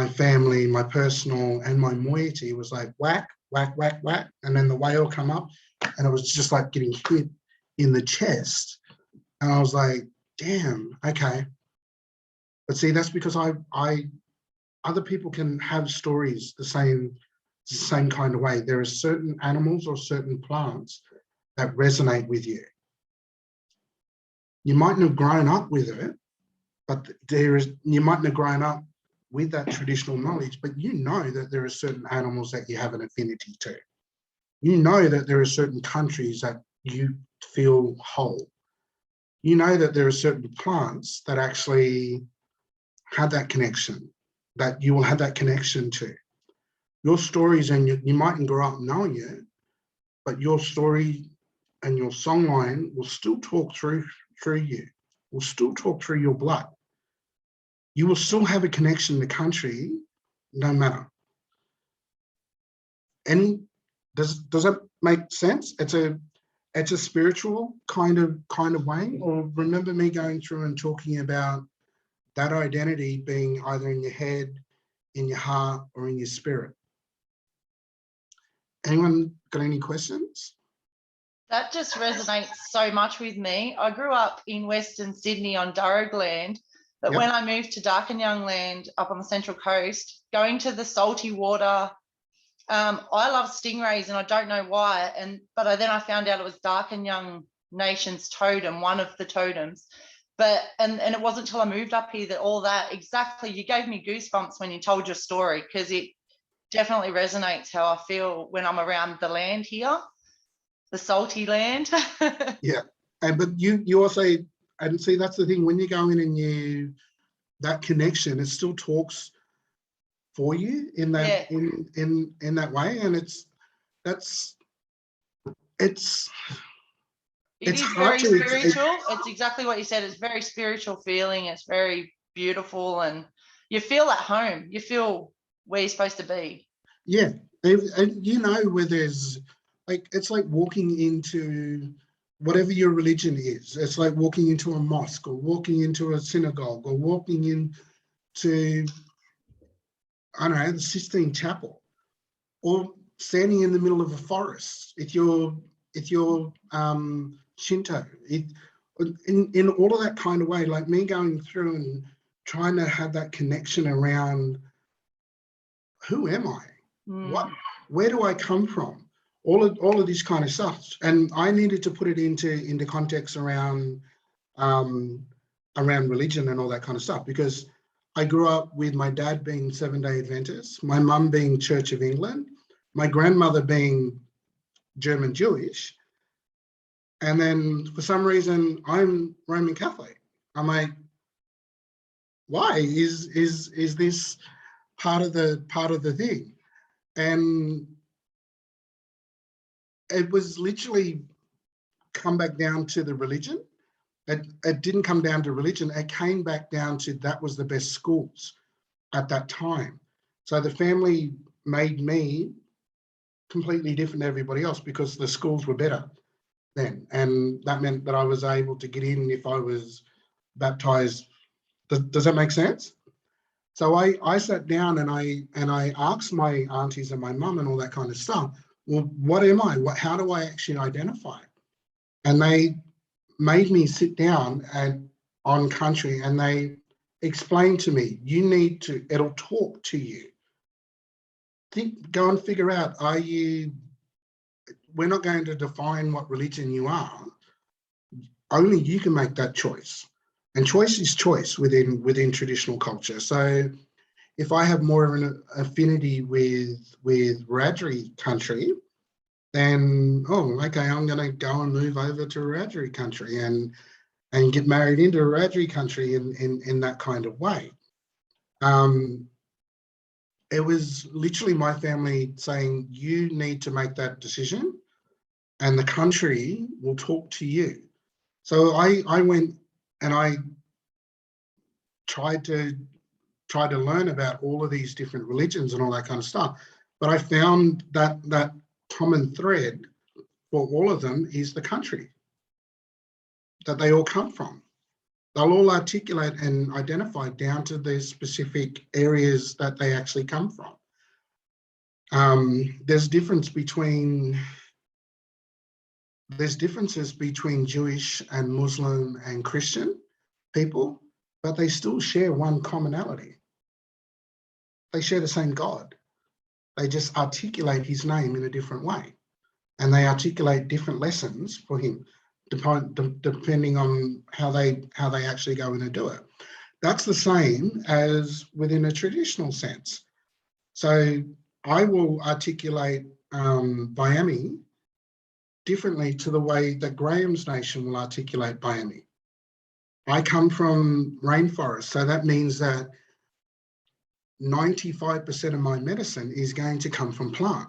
family, my personal, and my moiety was like whack, whack, whack, whack. And then the whale come up, and it was just like getting hit in the chest. And I was like, damn, okay. But see, that's because other people can have stories the same kind of way. There are certain animals or certain plants that resonate with you. You mightn't have grown up with it, but you mightn't have grown up with that traditional knowledge, but you know that there are certain animals that you have an affinity to. You know that there are certain countries that you feel whole. You know that there are certain plants that actually have that connection, that you will have that connection to. Your stories, and you mightn't grow up knowing it, but your story and your songline will still talk through you, will still talk through your blood. You will still have a connection to country, no matter. Does that make sense? It's a spiritual kind of way. Or remember me going through and talking about that identity being either in your head, in your heart, or in your spirit. Anyone got any questions? That just resonates so much with me. I grew up in Western Sydney on Darug land, but Yep. when I moved to Darkinjung land up on the Central Coast, going to the salty water, I love stingrays and I don't know why. But then I found out it was Darkinjung Nation's totem, one of the totems. But and it wasn't until I moved up here that all that exactly, you gave me goosebumps when you told your story, because it definitely resonates how I feel when I'm around the land here, the salty land. Yeah, but you also, and see, that's the thing, when you go in and that connection, it still talks for you in that in that way, and It it's is hard very to spiritual. It's exactly what you said. It's very spiritual feeling. It's very beautiful, and you feel at home. You feel where you're supposed to be. Yeah, and you know, where there's like, it's like walking into whatever your religion is. It's like walking into a mosque, or walking into a synagogue, or walking into, I don't know, the Sistine Chapel, or standing in the middle of a forest. If you're Shinto, in all of that kind of way, like me going through and trying to have that connection around, who am I? Where do I come from? All of this kind of stuff. And I needed to put it into context around religion and all that kind of stuff, because I grew up with my dad being Seventh-day Adventist, my mum being Church of England, my grandmother being German Jewish, and then for some reason I'm Roman Catholic. I'm like, why is this part of the thing? And it was literally come back down to the religion. It didn't come down to religion. It came back down to, that was the best schools at that time. So the family made me completely different to everybody else because the schools were better then. And that meant that I was able to get in if I was baptized. Does that make sense? So I sat down and I asked my aunties and my mum and all that kind of stuff, well, what am I? How do I actually identify? And they made me sit down on country, and they explained to me, you need to, it'll talk to you. Go and figure out, we're not going to define what religion you are. Only you can make that choice. And choice is choice within traditional culture. So if I have more of an affinity with Wiradjuri country, then, okay, I'm going to go and move over to Wiradjuri country and get married into Wiradjuri country in that kind of way. It was literally my family saying, you need to make that decision and the country will talk to you. So I went and I tried to learn about all of these different religions and all that kind of stuff. But I found that common thread for all of them is the country that they all come from. They'll all articulate and identify down to the specific areas that they actually come from. There's differences between Jewish and Muslim and Christian people, but they still share one commonality. They share the same God. They just articulate his name in a different way. And they articulate different lessons for him, depending on how they actually go in and do it. That's the same as within a traditional sense. So I will articulate Biami differently to the way that Graham's nation will articulate Biami. I come from rainforest, so that means that 95% of my medicine is going to come from plant,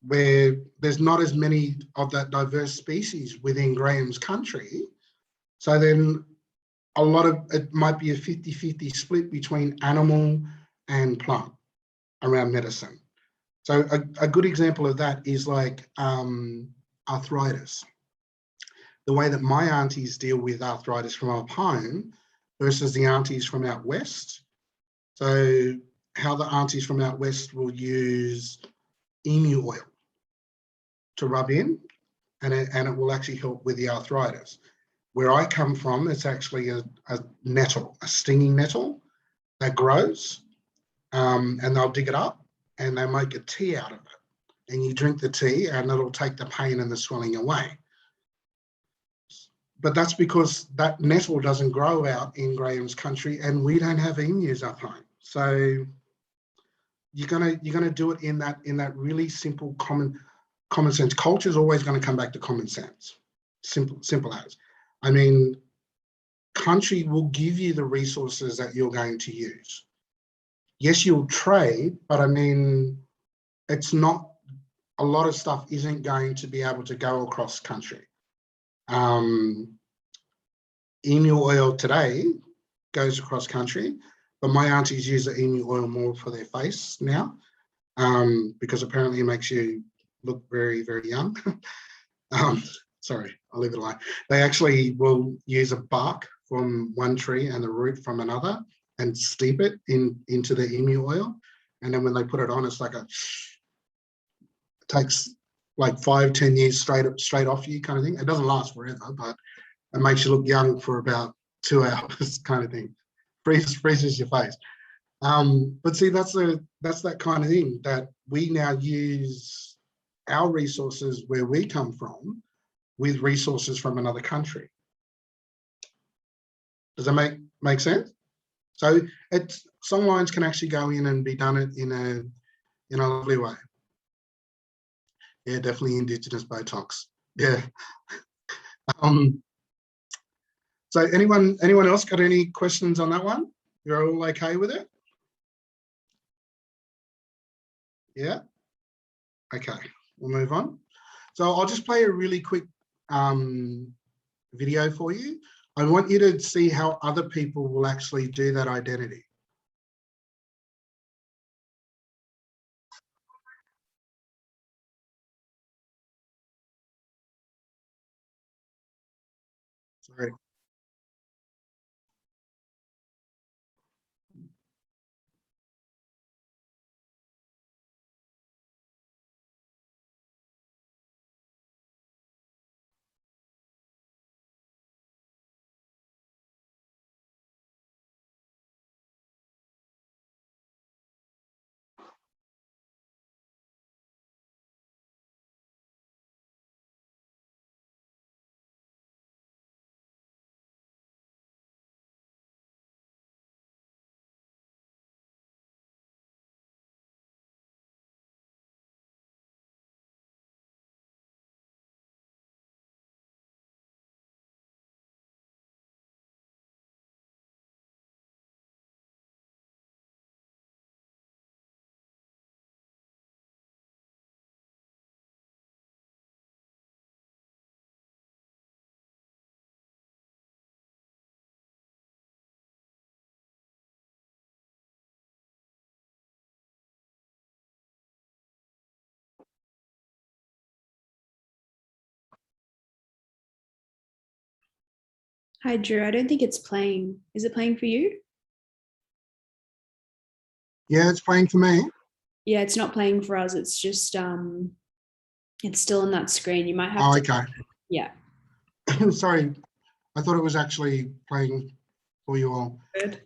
where there's not as many of that diverse species within Graham's country. So then a lot of it might be a 50-50 split between animal and plant around medicine. So a good example of that is like arthritis. The way that my aunties deal with arthritis from up home versus the aunties from out west. So how the aunties from out west will use emu oil to rub in, and it will actually help with the arthritis. Where I come from, it's actually a nettle, a stinging nettle that grows, and they'll dig it up and they make a tea out of it. And you drink the tea and it'll take the pain and the swelling away. But that's because that nettle doesn't grow out in Graham's country, and we don't have emus up home. So you're gonna do it in that really simple common sense. Culture is always going to come back to common sense. Simple as. I mean, country will give you the resources that you're going to use. Yes, you'll trade, but I mean, it's not, a lot of stuff isn't going to be able to go across country. Emu oil today goes across country, but my aunties use the emu oil more for their face now, because apparently it makes you look very, very young. Sorry, I'll leave it alone. They actually will use a bark from one tree and the root from another and steep it into the emu oil. And then when they put it on, it's like it takes like 5-10 years straight off you kind of thing. It doesn't last forever, but it makes you look young for about 2 hours kind of thing. Freezes your face. But see, that's that kind of thing that we now use our resources where we come from with resources from another country. Does that make sense? So songlines can actually go in and be done it in a lovely way. Yeah, definitely Indigenous Botox. Yeah. So anyone else got any questions on that one? You're all okay with it? Yeah. Okay, we'll move on. So I'll just play a really quick video for you. I want you to see how other people will actually do that identity. Sorry. Hi, Drew. I don't think it's playing. Is it playing for you? Yeah, it's playing for me. Yeah, it's not playing for us. It's just it's still on that screen. You might have Oh, to. okay. Yeah. Sorry, I thought it was actually playing for you all. Good.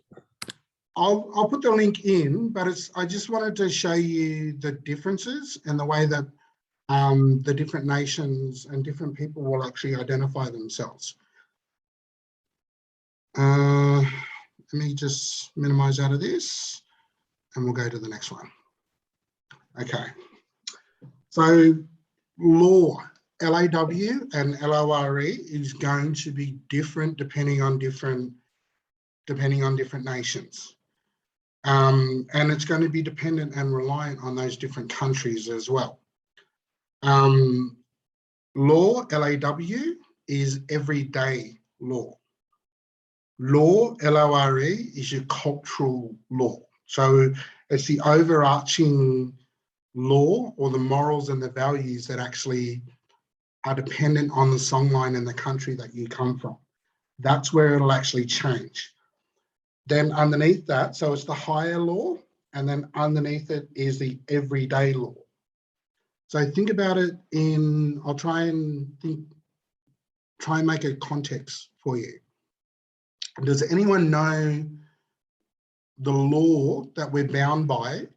I'll put the link in, but I just wanted to show you the differences and the way that the different nations and different people will actually identify themselves. Let me just minimize out of this and we'll go to the next one. Okay. So law, LAW and LORE is going to be different depending on different nations. And it's going to be dependent and reliant on those different countries as well. Law, LAW, is everyday law. Law, LORE, is your cultural law. So it's the overarching law or the morals and the values that actually are dependent on the songline and the country that you come from. That's where it'll actually change. Then underneath that, so it's the higher law, and then underneath it is the everyday law. So think about it in, I'll try and make a context for you. Does anyone know the law that we're bound by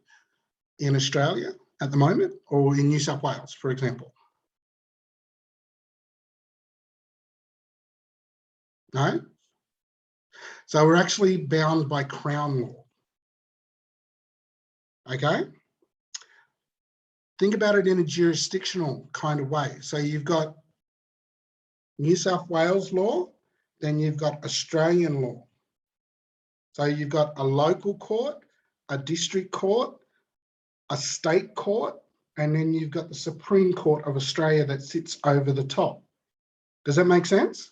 in Australia at the moment, or in New South Wales, for example? No? So we're actually bound by Crown law. Okay? Think about it in a jurisdictional kind of way. So you've got New South Wales law, then you've got Australian law. So you've got a local court, a district court, a state court, and then you've got the Supreme Court of Australia that sits over the top. Does that make sense?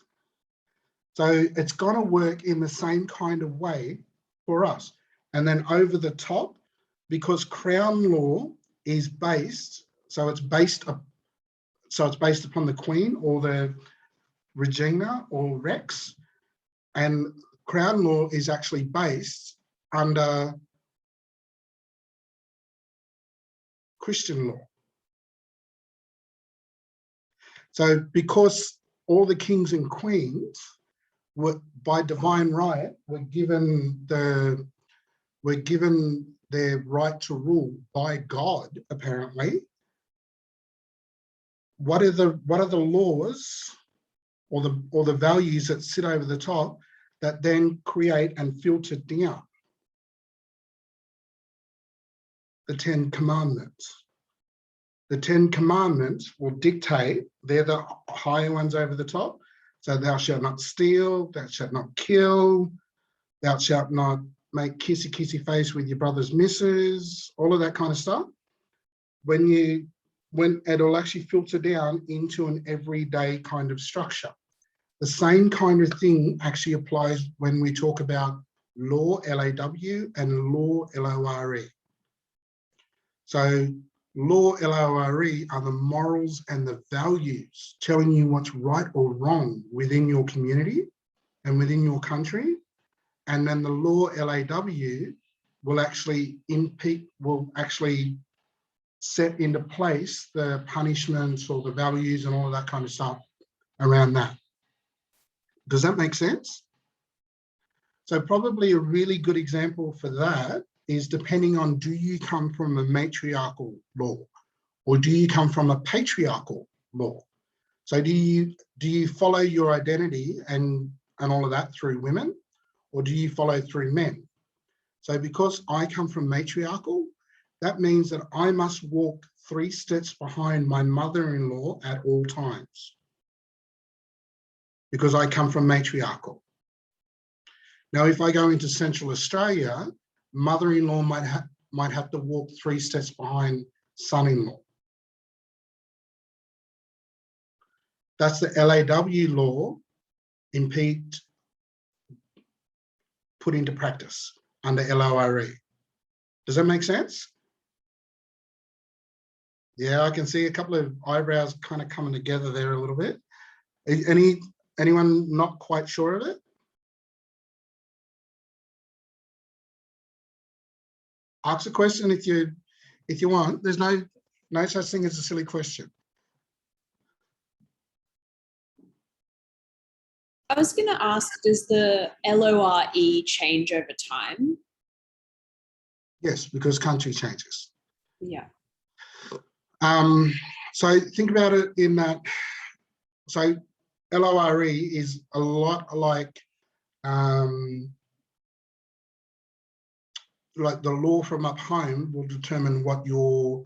So it's going to work in the same kind of way for us. And then over the top, because Crown law is based, so it's based upon the Queen or the Regina or Rex, and Crown law is actually based under Christian law. So because all the kings and queens were, by divine right, were given their right to rule by God, apparently, what are the laws or the values that sit over the top that then create and filter down? The 10 Commandments. The 10 Commandments will dictate, they're the higher ones over the top. So thou shalt not steal, thou shalt not kill, thou shalt not make kissy face with your brother's missus, all of that kind of stuff. When it'll actually filter down into an everyday kind of structure. The same kind of thing actually applies when we talk about law, LAW, and law, LORE. So law, LORE, are the morals and the values telling you what's right or wrong within your community and within your country. And then the law, LAW, will actually set into place the punishments or the values and all of that kind of stuff around that. Does that make sense? So probably a really good example for that is depending on, do you come from a matriarchal law or do you come from a patriarchal law? So do you follow your identity and all of that through women, or do you follow through men? So because I come from matriarchal, that means that I must walk 3 steps behind my mother-in-law at all times, because I come from matriarchal. Now, if I go into Central Australia, mother-in-law might have to walk 3 steps behind son-in-law. That's the LAW law put into practice under LORE. Does that make sense? Yeah, I can see a couple of eyebrows kind of coming together there a little bit. Anyone not quite sure of it? Ask a question if you want. There's no such thing as a silly question. I was going to ask, does the LORE change over time? Yes, because country changes. Yeah. So think about it in that. So LORE is a lot like the law from up home will determine what your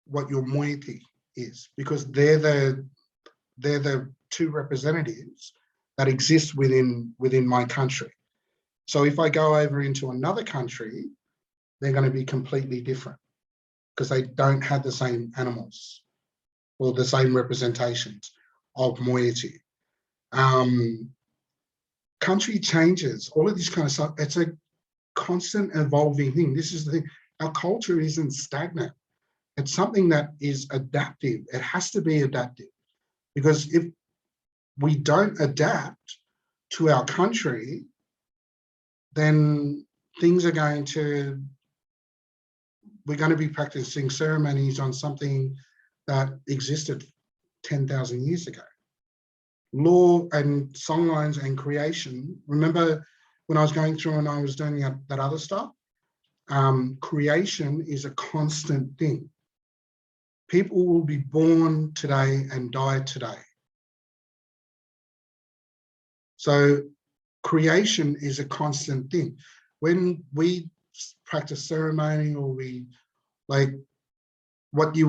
what your moiety is, because they're the two representatives that exist within my country. So if I go over into another country, they're going to be completely different because they don't have the same animals or the same representations of moiety. Country changes, all of this kind of stuff. It's a constant evolving thing. This is the thing. Our culture isn't stagnant. It's something that is adaptive. It has to be adaptive, because if we don't adapt to our country, then things are going to, we're going to be practicing ceremonies on something that existed 10,000 years ago. Law and songlines and creation. Remember when I was going through and I was doing that other stuff? Creation is a constant thing. People will be born today and die today. So creation is a constant thing. When we practice ceremony, or we like what the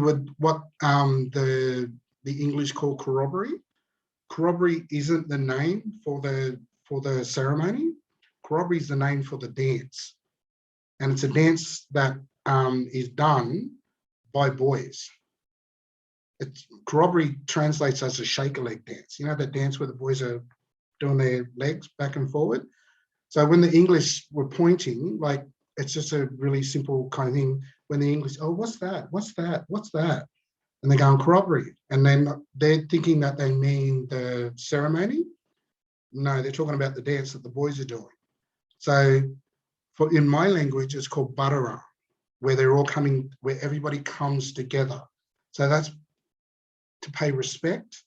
English call corroboree. Corroboree isn't the name for the ceremony. Corroboree is the name for the dance, and it's a dance that is done by boys. Corroboree translates as a shake a leg dance. You know, that dance where the boys are doing their legs back and forward. So when the English were pointing, like, it's just a really simple kind of thing. When the English, oh, what's that? What's that? What's that? And they're going corroboree. And then they're thinking that they mean the ceremony. No, they're talking about the dance that the boys are doing. So in my language, it's called Bundjalung, where they're all coming, where everybody comes together. So that's to pay respect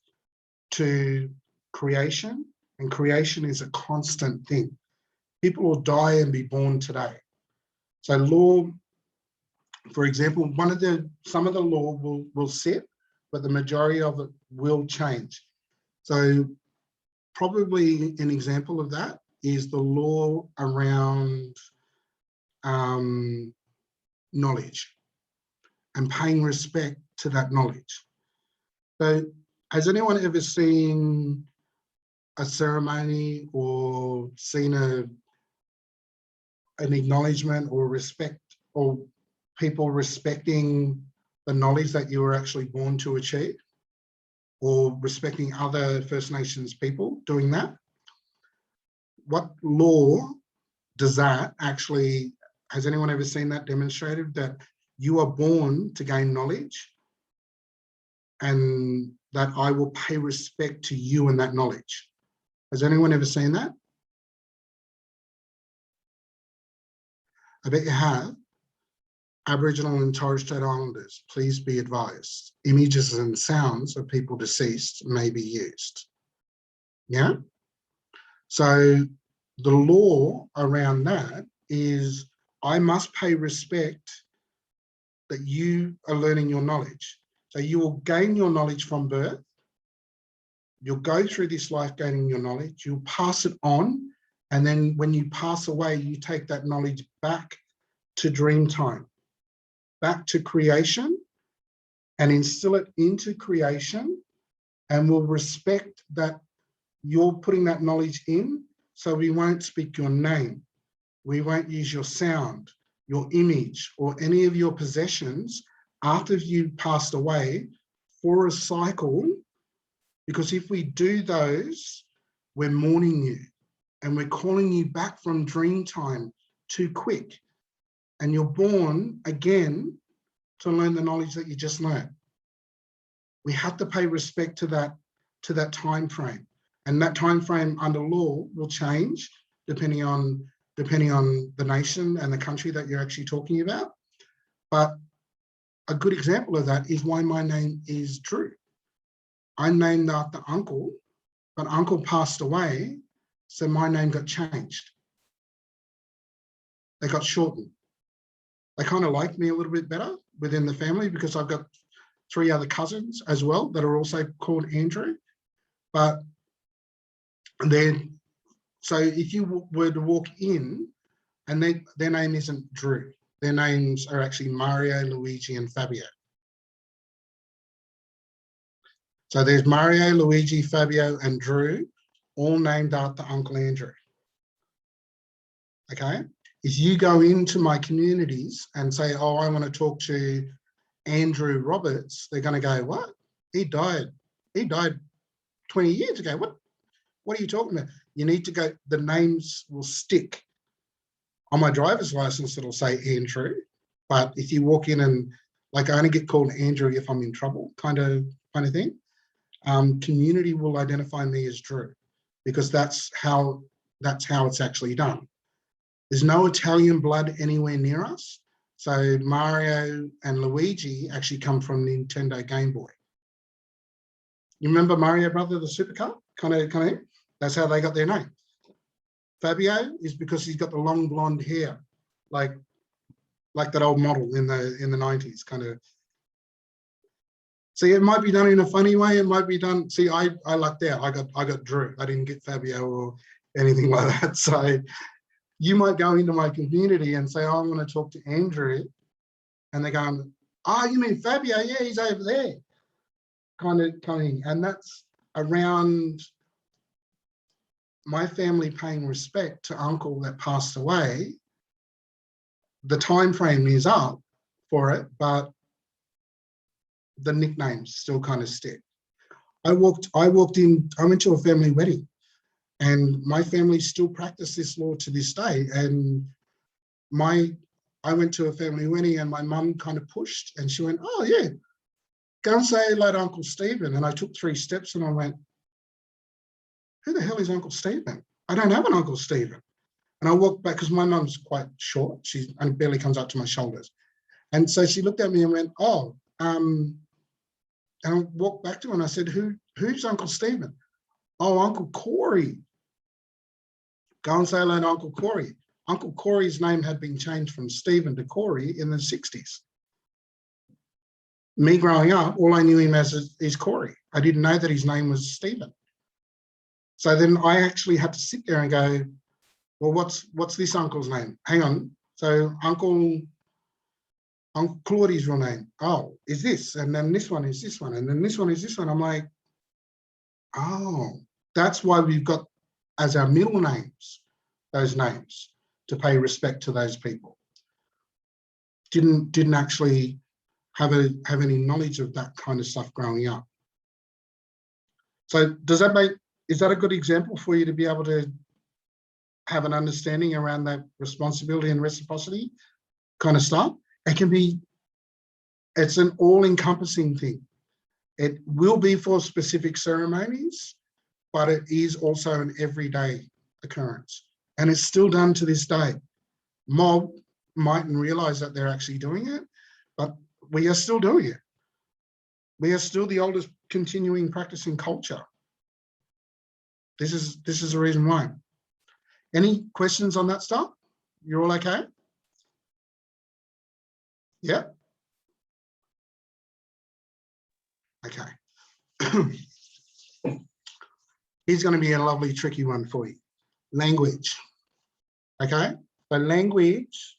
to creation, and creation is a constant thing. People will die and be born today. So law, for example, some of the law will sit, but the majority of it will change. So probably an example of that is the law around knowledge and paying respect to that knowledge. So has anyone ever seen a ceremony or seen an acknowledgement or respect, or people respecting the knowledge that you were actually born to achieve, or respecting other First Nations people doing that? What law does that actually, has anyone ever seen that demonstrated, that you are born to gain knowledge and that I will pay respect to you and that knowledge? Has anyone ever seen that? I bet you have. Aboriginal and Torres Strait Islanders, please be advised. Images and sounds of people deceased may be used. Yeah? So the law around that is, I must pay respect that you are learning your knowledge. So you will gain your knowledge from birth. You'll go through this life gaining your knowledge. You'll pass it on. And then when you pass away, you take that knowledge back to dream time, back to creation, and instill it into creation, and we'll respect that you're putting that knowledge in. So we won't speak your name. We won't use your sound, your image, or any of your possessions after you passed away for a cycle, because if we do those, we're mourning you and we're calling you back from dream time too quick. And you're born again to learn the knowledge that you just learned. We have to pay respect to that time frame, and that time frame under law will change depending on the nation and the country that you're actually talking about. But a good example of that is why my name is Drew. I'm named after Uncle, but Uncle passed away, so my name got changed. They got shortened. They kind of like me a little bit better within the family because I've got 3 other cousins as well that are also called Andrew. But then, so if you were to walk in and their name isn't Drew, their names are actually Mario, Luigi, and Fabio. So there's Mario, Luigi, Fabio, and Drew, all named after Uncle Andrew. Okay. If you go into my communities and say, oh, I want to talk to Andrew Roberts, they're going to go, what? He died 20 years ago. What are you talking about? You need to go, the names will stick. On my driver's license, it'll say Andrew, but if you walk in and like, I only get called Andrew if I'm in trouble, kind of thing. Community will identify me as Drew, because that's how it's actually done. There's no Italian blood anywhere near us. So Mario and Luigi actually come from Nintendo Game Boy. You remember Mario Brother, the supercar? Kind of. That's how they got their name. Fabio is because he's got the long blonde hair, like that old model in the 90s, kind of. See, it might be done in a funny way. It might be done. See, I lucked out. I got Drew. I didn't get Fabio or anything like that. So you might go into my community and say, oh, I want to talk to Andrew. And they're going, oh, you mean Fabio? Yeah, he's over there. Kind of. And that's around my family paying respect to uncle that passed away. The time frame is up for it, but the nicknames still kind of stick. I went to a family wedding, and my family still practice this law to this day. And I went to a family wedding and my mum kind of pushed and she went, oh yeah, go and say hello to Uncle Stephen. And I took 3 steps and I went, who the hell is Uncle Stephen? I don't have an Uncle Stephen. And I walked back because my mum's quite short. She barely comes up to my shoulders. And so she looked at me and went, oh, and I walked back to her and I said, who's Uncle Stephen? Oh, Uncle Corey. Go and say hello to Uncle Corey. Uncle Corey's name had been changed from Stephen to Corey in the 60s. Me growing up, all I knew him as is Corey. I didn't know that his name was Stephen. So then I actually had to sit there and go, well, what's this uncle's name? Hang on. So Uncle Claudie's real name. Oh, is this? And then this one is this one. And then this one is this one. I'm like, oh, that's why we've got as our middle names, those names, to pay respect to those people. Didn't actually have any knowledge of that kind of stuff growing up. So is that a good example for you to be able to have an understanding around that responsibility and reciprocity kind of stuff? It's an all-encompassing thing. It will be for specific ceremonies, but it is also an everyday occurrence. And it's still done to this day. Mob mightn't realize that they're actually doing it, but we are still doing it. We are still the oldest continuing practicing culture. This is the reason why. Any questions on that stuff? You're all okay? Yeah? Okay. Here's going to be a lovely, tricky one for you. Language. Okay? So language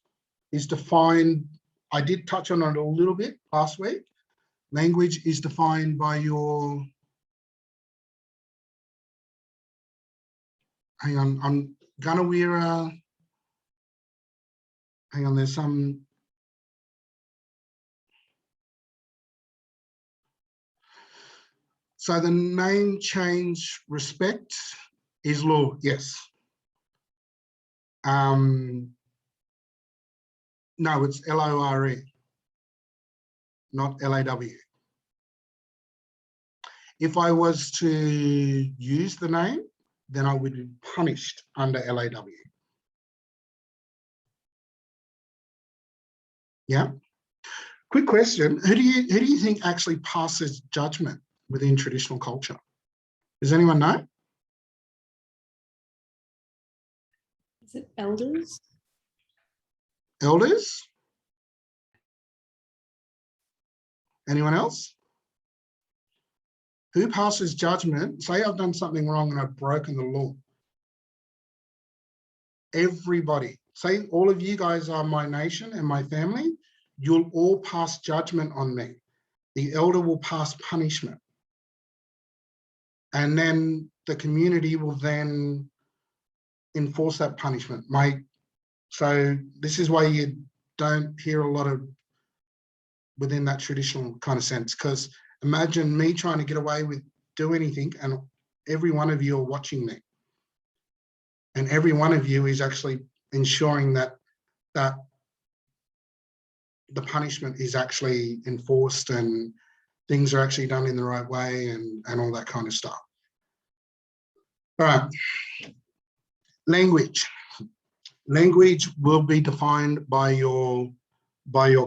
is defined, I did touch on it a little bit last week. Language is defined by your, hang on, I'm gonna wear a, hang on, there's some, so the name change respect is law, yes. No, it's L-O-R-E, not L-A-W. If I was to use the name, then I would be punished under L-A-W. Yeah. Quick question: who do you think actually passes judgment within traditional culture? Does anyone know? Is it elders? Elders? Anyone else? Who passes judgment? Say I've done something wrong and I've broken the law. Everybody. Say all of you guys are my nation and my family. You'll all pass judgment on me. The elder will pass punishment. And then the community will then enforce that punishment. So this is why you don't hear a lot of within that traditional kind of sense, because imagine me trying to get away with do anything and every one of you are watching me. And every one of you is actually ensuring that the punishment is actually enforced and things are actually done in the right way and all that kind of stuff. All right. Language. Language will be defined by your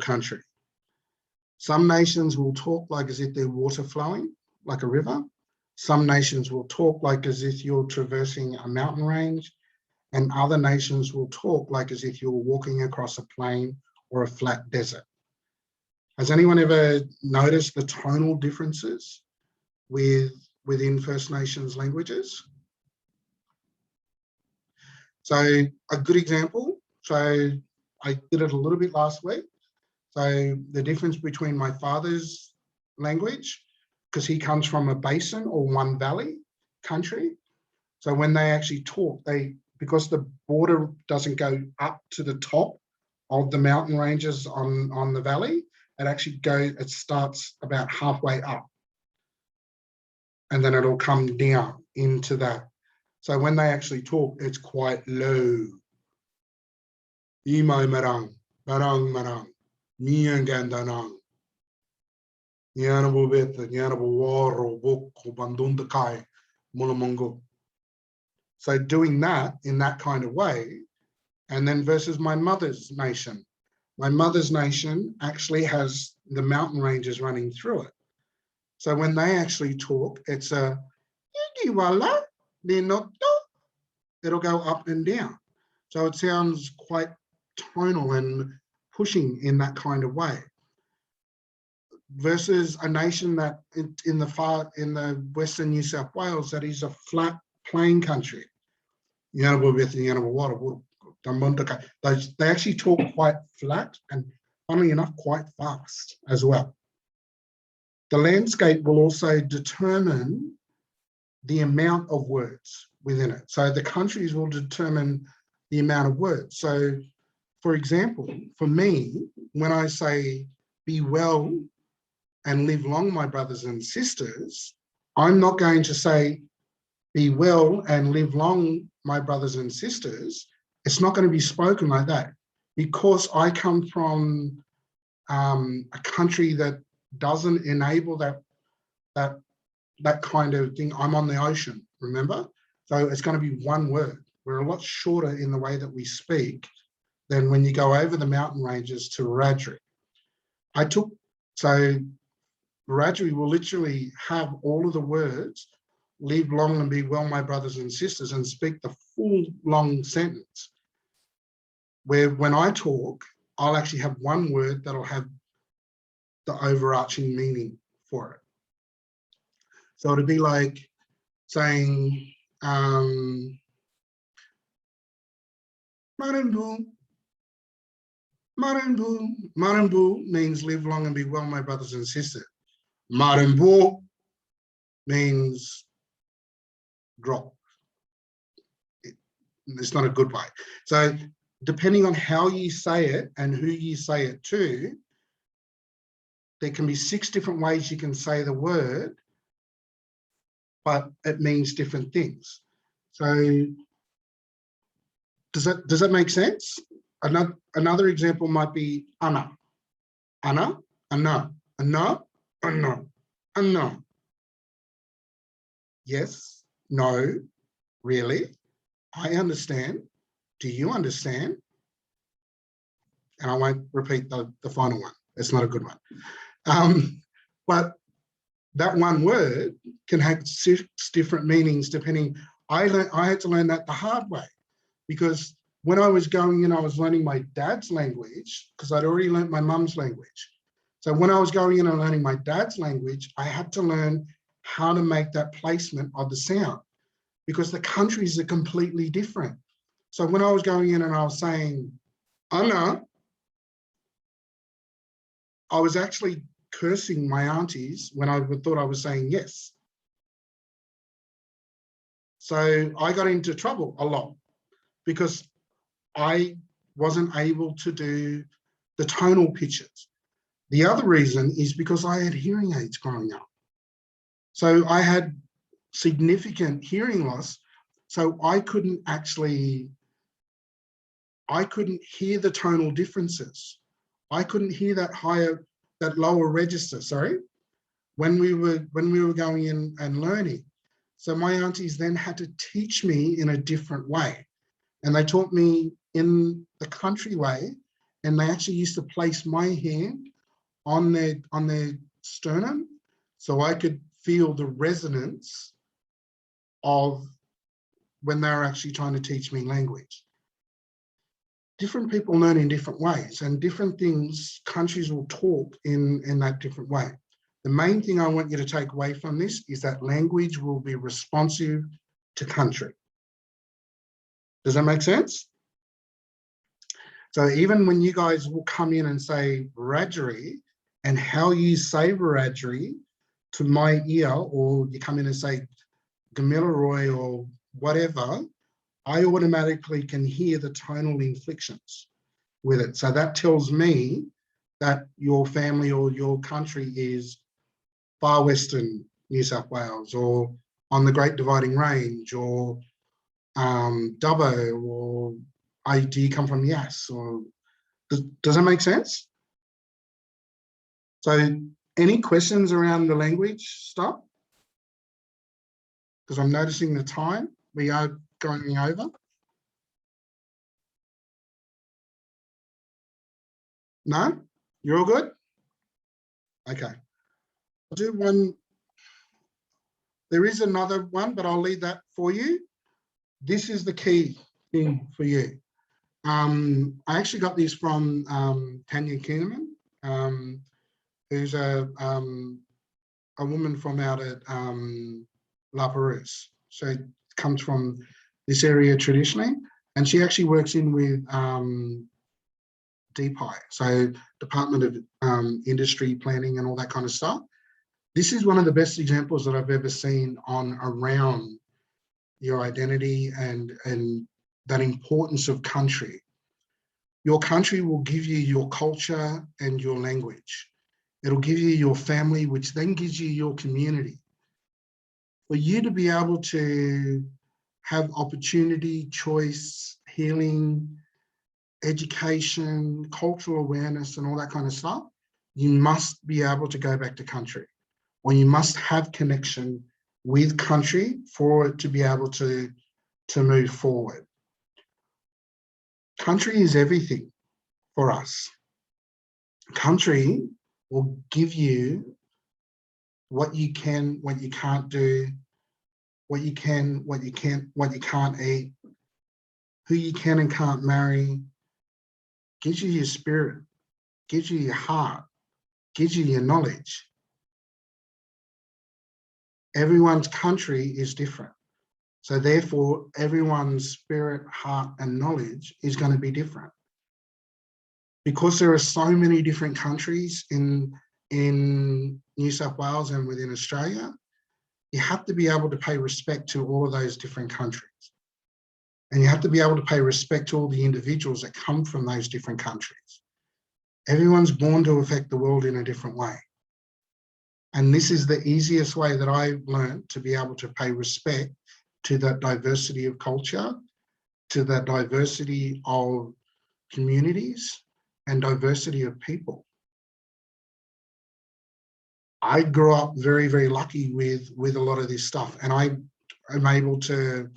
country. Some nations will talk like as if they're water flowing, like a river. Some nations will talk like as if you're traversing a mountain range, and other nations will talk like as if you're walking across a plain or a flat desert. Has anyone ever noticed the tonal differences within First Nations languages? So a good example, so I did it a little bit last week. So the difference between my father's language, because he comes from a basin or one valley country. So when they actually talk, because the border doesn't go up to the top of the mountain ranges on the valley, it starts about halfway up. And then it'll come down into that. So when they actually talk, it's quite low. Imai marang, marang, miangandanang. Nyanabo beta, nyanabo waro, boko, bandundakai, mulamongo. So doing that in that kind of way, and then versus my mother's nation. My mother's nation actually has the mountain ranges running through it. So when they actually talk, it's a yigiwala, it'll go up and down. So it sounds quite tonal and pushing in that kind of way. Versus a nation that in the Western New South Wales, that is a flat plain country. They actually talk quite flat and, funnily enough, quite fast as well. The landscape will also determine the amount of words within it. So the countries will determine the amount of words. So, for example, for me, when I say be well and live long, my brothers and sisters, I'm not going to say be well and live long, my brothers and sisters. It's not going to be spoken like that, because I come from a country that doesn't enable that kind of thing. I'm on the ocean, remember? So it's going to be one word. We're a lot shorter in the way that we speak than when you go over the mountain ranges to Wiradjuri. So Wiradjuri will literally have all of the words, live long and be well, my brothers and sisters, and speak the full long sentence. Where when I talk, I'll actually have one word that'll have the overarching meaning for it. So it'd be like saying, Marimbu. Marimbu. Marimbu means live long and be well, my brothers and sisters. Marimbu means drop. It's not a good way. So depending on how you say it and who you say it to, there can be 6 different ways you can say the word, but it means different things. So does that make sense? Another example might be Anna. Anna, Anna, Anna, Anna, Anna. Yes, no, really, I understand. Do you understand? And I won't repeat the final one. It's not a good one. But that one word can have 6 different meanings depending. I had to learn that the hard way, because when I was going in, I was learning my dad's language because I'd already learned my mum's language. So when I was going in and learning my dad's language, I had to learn how to make that placement of the sound, because the countries are completely different. So when I was going in and I was saying, Anna, I was actually cursing my aunties when I thought I was saying yes. So I got into trouble a lot because I wasn't able to do the tonal pitches. The other reason is because I had hearing aids growing up. So I had significant hearing loss. So I couldn't hear the tonal differences. I couldn't hear that lower register, sorry, when we were going in and learning. So my aunties then had to teach me in a different way. And they taught me in the country way, and they actually used to place my hand on their sternum so I could feel the resonance of when they were actually trying to teach me language. Different people learn in different ways, and different things, countries will talk in that different way. The main thing I want you to take away from this is that language will be responsive to country. Does that make sense? So even when you guys will come in and say Wiradjuri, and how you say Wiradjuri to my ear, or you come in and say Gamilaroi or whatever, I automatically can hear the tonal inflections with it. So that tells me that your family or your country is far western New South Wales, or on the Great Dividing Range, or Dubbo, or do you come from Yass? Or does that make sense? So any questions around the language stuff? Because I'm noticing the time. We are going over. No? You're all good? Okay. I'll do one. There is another one, but I'll leave that for you. This is the key thing for you. I actually got this from Tanya Keeneman, who's a woman from out at La Perouse. So it comes from this area traditionally, and she actually works in with DPI, so Department of Industry, Planning and all that kind of stuff. This is one of the best examples that I've ever seen on around your identity and that importance of country. Your country will give you your culture and your language. It'll give you your family, which then gives you your community. For you to be able to have opportunity, choice, healing, education, cultural awareness, and all that kind of stuff, you must be able to go back to country, or you must have connection with country for it to be able to move forward. Country is everything for us. Country will give you what you can, what you can't do, what you can, what you can't eat, who you can and can't marry, gives you your spirit, gives you your heart, gives you your knowledge. Everyone's country is different. So therefore, everyone's spirit, heart, and knowledge is going to be different. Because there are so many different countries in New South Wales and within Australia, you have to be able to pay respect to all of those different countries. And you have to be able to pay respect to all the individuals that come from those different countries. Everyone's born to affect the world in a different way. And this is the easiest way that I've learned to be able to pay respect to that diversity of culture, to that diversity of communities, and diversity of people. I grew up very, very lucky with a lot of this stuff, and I am able to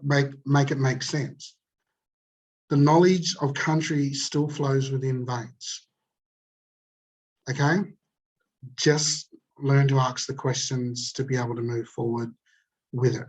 make it make sense. The knowledge of country still flows within veins. Okay? Just learn to ask the questions to be able to move forward with it.